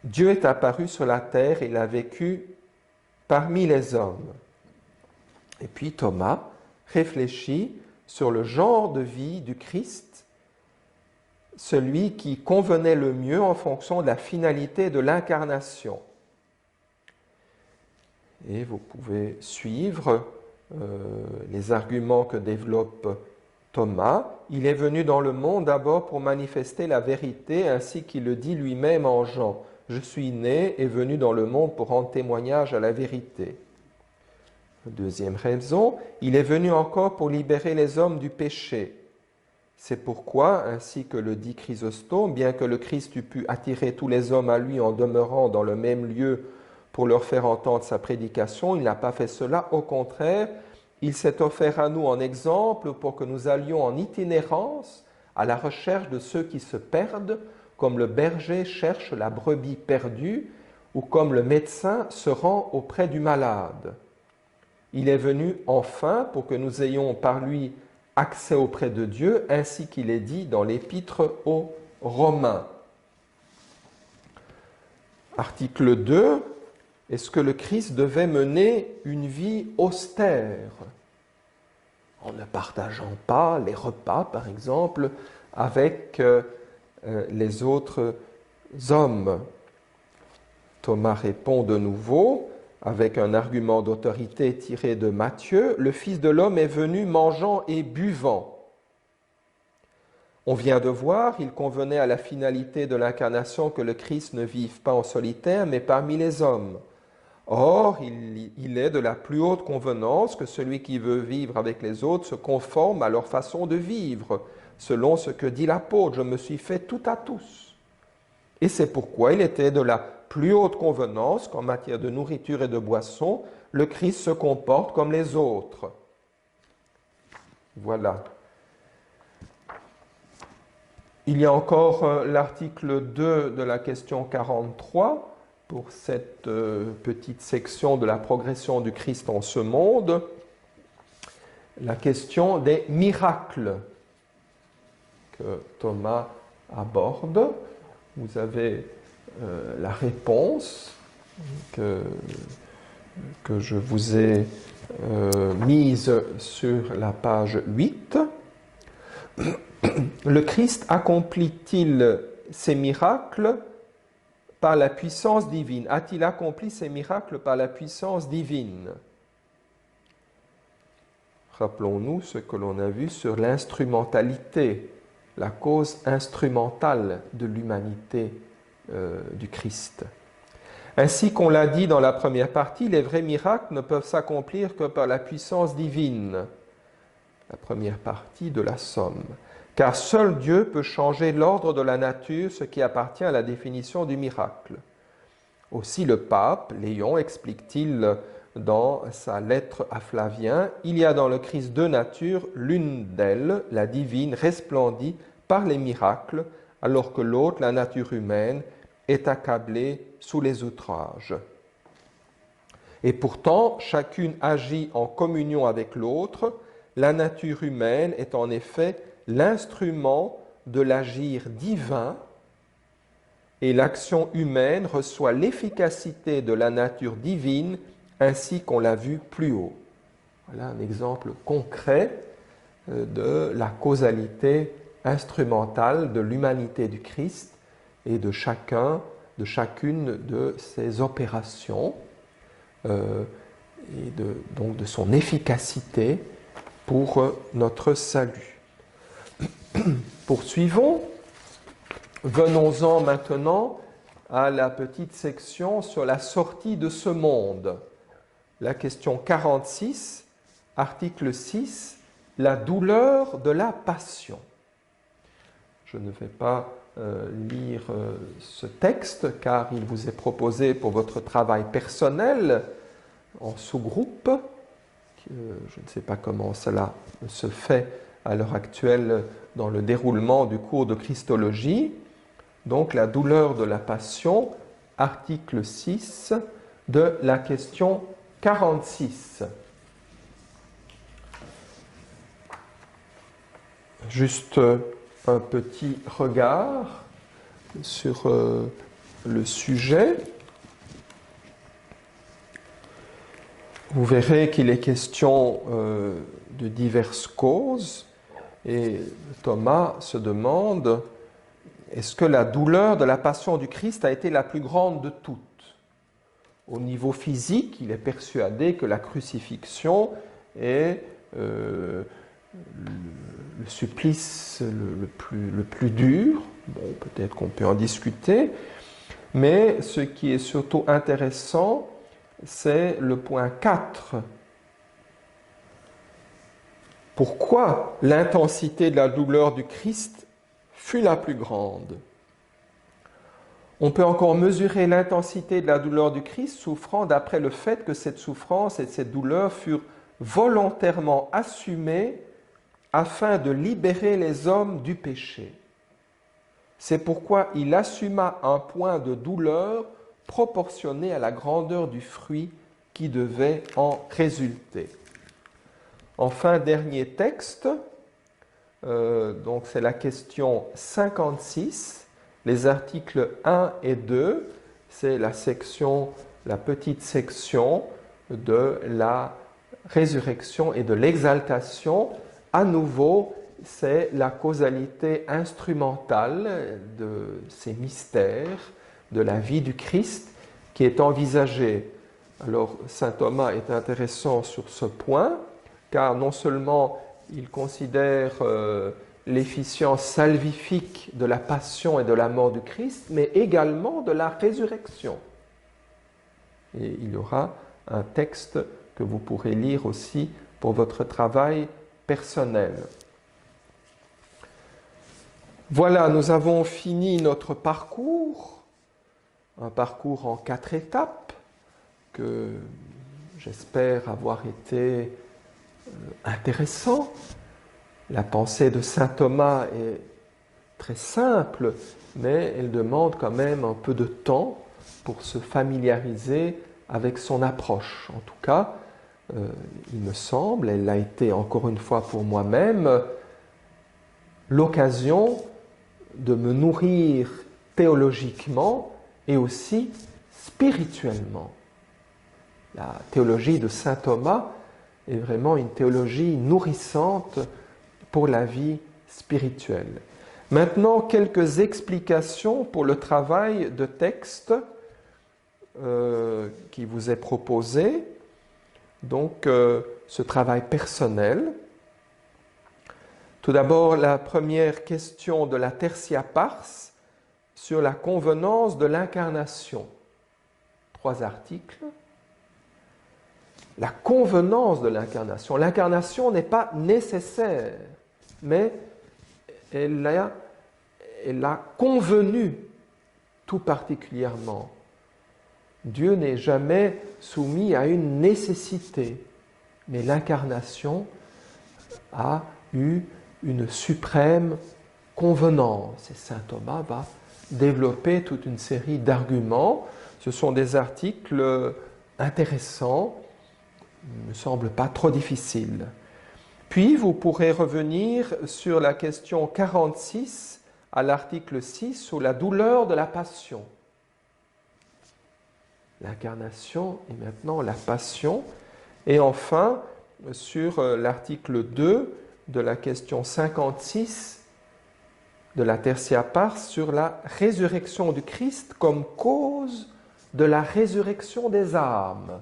Dieu est apparu sur la terre et il a vécu parmi les hommes. Et puis Thomas réfléchit sur le genre de vie du Christ, celui qui convenait le mieux en fonction de la finalité de l'incarnation. Et vous pouvez suivre les arguments que développe Thomas. Il est venu dans le monde d'abord pour manifester la vérité, ainsi qu'il le dit lui-même en Jean. Je suis né et venu dans le monde pour rendre témoignage à la vérité. Deuxième raison, il est venu encore pour libérer les hommes du péché. C'est pourquoi, ainsi que le dit Chrysostome, bien que le Christ eût pu attirer tous les hommes à lui en demeurant dans le même lieu pour leur faire entendre sa prédication, il n'a pas fait cela. Au contraire, il s'est offert à nous en exemple pour que nous allions en itinérance à la recherche de ceux qui se perdent, comme le berger cherche la brebis perdue ou comme le médecin se rend auprès du malade. Il est venu enfin pour que nous ayons par lui accès auprès de Dieu, ainsi qu'il est dit dans l'épître aux Romains. Article 2. Est-ce que le Christ devait mener une vie austère, en ne partageant pas les repas, par exemple, avec les autres hommes? Thomas répond de nouveau, avec un argument d'autorité tiré de Matthieu, « Le Fils de l'homme est venu mangeant et buvant ». On vient de voir, il convenait à la finalité de l'incarnation que le Christ ne vive pas en solitaire, mais parmi les hommes. Or, il est de la plus haute convenance que celui qui veut vivre avec les autres se conforme à leur façon de vivre, selon ce que dit l'apôtre, « Je me suis fait tout à tous ». Et c'est pourquoi il était de la plus haute convenance qu'en matière de nourriture et de boisson, le Christ se comporte comme les autres. Voilà. Il y a encore l'article 2 de la question 43 pour cette petite section de la progression du Christ en ce monde. La question des miracles que Thomas aborde. Vous avez la réponse que je vous ai mise sur la page 8. Le Christ accomplit-il ces miracles par la puissance divine? A-t-il accompli ces miracles par la puissance divine? Rappelons-nous ce que l'on a vu sur l'instrumentalité, la cause instrumentale de l'humanité du Christ. Ainsi qu'on l'a dit dans la première partie, les vrais miracles ne peuvent s'accomplir que par la puissance divine. La première partie de la somme. Car seul Dieu peut changer l'ordre de la nature, ce qui appartient à la définition du miracle. Aussi le pape, Léon, explique-t-il dans sa lettre à Flavien, « Il y a dans le Christ deux natures, l'une d'elles, la divine, resplendit par les miracles, alors que l'autre, la nature humaine, est accablée sous les outrages. Et pourtant, chacune agit en communion avec l'autre. La nature humaine est en effet l'instrument de l'agir divin et l'action humaine reçoit l'efficacité de la nature divine ainsi qu'on l'a vu plus haut. » Voilà un exemple concret de la causalité instrumentale de l'humanité du Christ et de chacune de ses opérations et donc de son efficacité pour notre salut. Poursuivons. Venons-en maintenant à la petite section sur la sortie de ce monde. La question 46, article 6, la douleur de la passion. Je ne vais pas lire ce texte car il vous est proposé pour votre travail personnel en sous-groupe. Je ne sais pas comment cela se fait à l'heure actuelle dans le déroulement du cours de Christologie. Donc la douleur de la passion, article 6 de la question 46. Juste un petit regard sur le sujet. Vous verrez qu'il est question de diverses causes et Thomas se demande: est-ce que la douleur de la passion du Christ a été la plus grande de toutes? Au niveau physique, il est persuadé que la crucifixion est le supplice le plus dur. Bon, peut-être qu'on peut en discuter, mais ce qui est surtout intéressant, c'est le point 4. Pourquoi l'intensité de la douleur du Christ fut la plus grande? On peut encore mesurer l'intensité de la douleur du Christ souffrant d'après le fait que cette souffrance et cette douleur furent volontairement assumées afin de libérer les hommes du péché. C'est pourquoi il assuma un point de douleur proportionné à la grandeur du fruit qui devait en résulter. Enfin, dernier texte, donc c'est la question 56, les articles 1 et 2, c'est la petite section de la résurrection et de l'exaltation. À nouveau, c'est la causalité instrumentale de ces mystères de la vie du Christ qui est envisagée. Alors, saint Thomas est intéressant sur ce point, car non seulement il considère l'efficience salvifique de la passion et de la mort du Christ, mais également de la résurrection. Et il y aura un texte que vous pourrez lire aussi pour votre travail personnel. Voilà, nous avons fini notre parcours, un parcours en 4 étapes que j'espère avoir été intéressant. La pensée de saint Thomas est très simple, mais elle demande quand même un peu de temps pour se familiariser avec son approche. En tout cas, il me semble, elle a été encore une fois pour moi-même l'occasion de me nourrir théologiquement et aussi spirituellement. La théologie de saint Thomas est vraiment une théologie nourrissante pour la vie spirituelle. Maintenant, quelques explications pour le travail de texte qui vous est proposé. Donc, ce travail personnel. Tout d'abord, la première question de la Tertia Pars sur la convenance de l'incarnation. 3 articles. La convenance de l'incarnation. L'incarnation n'est pas nécessaire, mais elle a convenu tout particulièrement Dieu n'est jamais soumis à une nécessité, mais l'incarnation a eu une suprême convenance. Et saint Thomas va développer toute une série d'arguments. Ce sont des articles intéressants, il ne me semble pas trop difficiles. Puis vous pourrez revenir sur la question 46 à l'article 6 sur la douleur de la passion. L'incarnation et maintenant la passion. Et enfin, sur l'article 2 de la question 56 de la Tertia Pars sur la résurrection du Christ comme cause de la résurrection des âmes.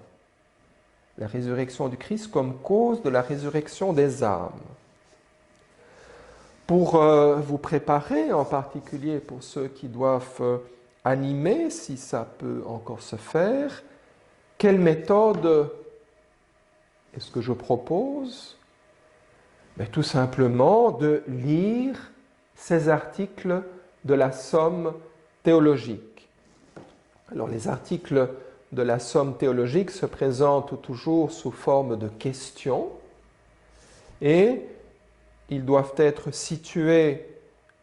La résurrection du Christ comme cause de la résurrection des âmes. Pour vous préparer, en particulier pour ceux qui doivent animer, si ça peut encore se faire, quelle méthode est-ce que je propose? Mais tout simplement de lire ces articles de la somme théologique. Alors les articles de la somme théologique se présentent toujours sous forme de questions et ils doivent être situés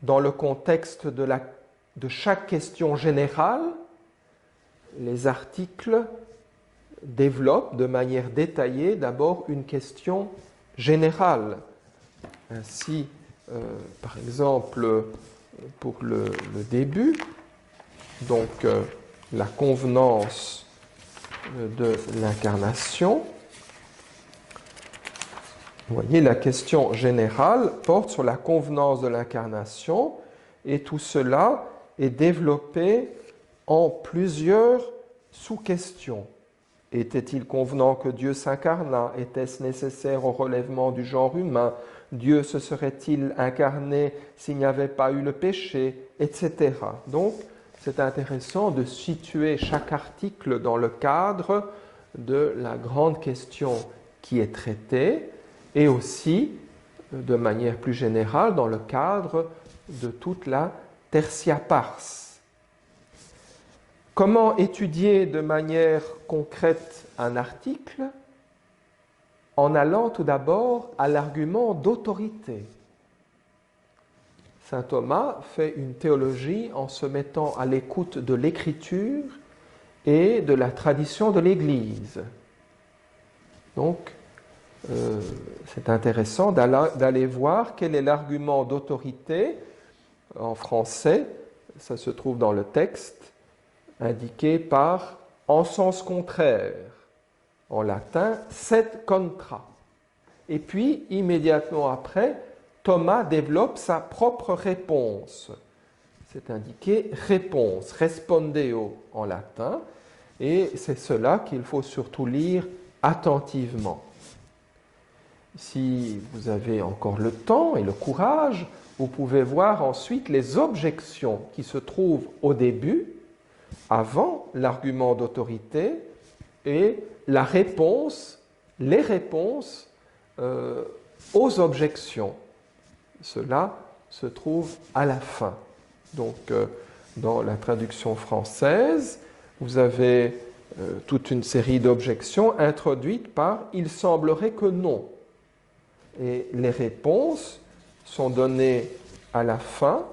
dans le contexte de chaque question générale. Les articles développent de manière détaillée d'abord une question générale. Ainsi, par exemple, pour le début, donc la convenance de l'incarnation. Vous voyez, la question générale porte sur la convenance de l'incarnation et tout cela est développé en plusieurs sous-questions. Était-il convenant que Dieu s'incarnât? Était-ce nécessaire au relèvement du genre humain? Dieu se serait-il incarné s'il n'y avait pas eu le péché? Etc. Donc, c'est intéressant de situer chaque article dans le cadre de la grande question qui est traitée et aussi, de manière plus générale, dans le cadre de toute la Tertia Pars. Comment étudier de manière concrète un article? En allant tout d'abord à l'argument d'autorité. Saint Thomas fait une théologie en se mettant à l'écoute de l'Écriture et de la tradition de l'Église. Donc, c'est intéressant d'aller voir quel est l'argument d'autorité. En français, ça se trouve dans le texte, indiqué par « en sens contraire ». En latin, sed contra. Et puis, immédiatement après, Thomas développe sa propre réponse. C'est indiqué réponse, respondeo en latin, et c'est cela qu'il faut surtout lire attentivement. Si vous avez encore le temps et le courage, vous pouvez voir ensuite les objections qui se trouvent au début, avant l'argument d'autorité, et la réponse, les réponses aux objections. Cela se trouve à la fin. Donc, dans la traduction française, vous avez toute une série d'objections introduites par « il semblerait que non ». Et les réponses sont données à la fin,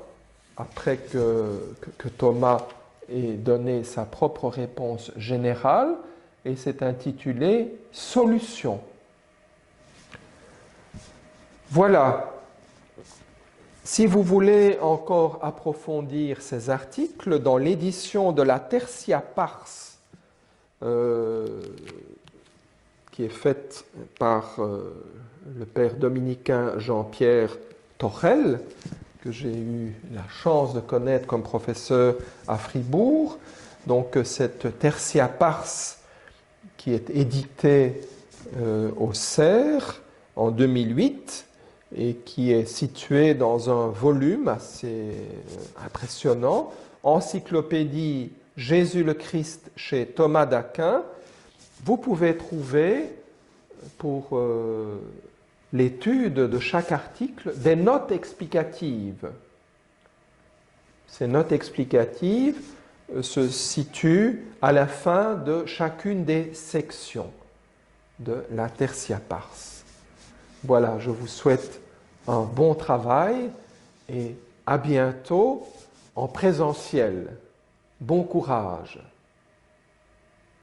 après que Thomas ait donné sa propre réponse générale, et c'est intitulé « Solution ». Voilà. Si vous voulez encore approfondir ces articles, dans l'édition de la Tertia Pars, qui est faite par le père dominicain Jean-Pierre Torel, que j'ai eu la chance de connaître comme professeur à Fribourg, donc cette Tertia Pars qui est éditée au CERF en 2008, et qui est situé dans un volume assez impressionnant, Encyclopédie Jésus le Christ chez Thomas d'Aquin. Vous pouvez trouver pour l'étude de chaque article des notes explicatives. Ces notes explicatives se situe à la fin de chacune des sections de la Tertia Pars. Voilà, je vous souhaite un bon travail et à bientôt en présentiel. Bon courage.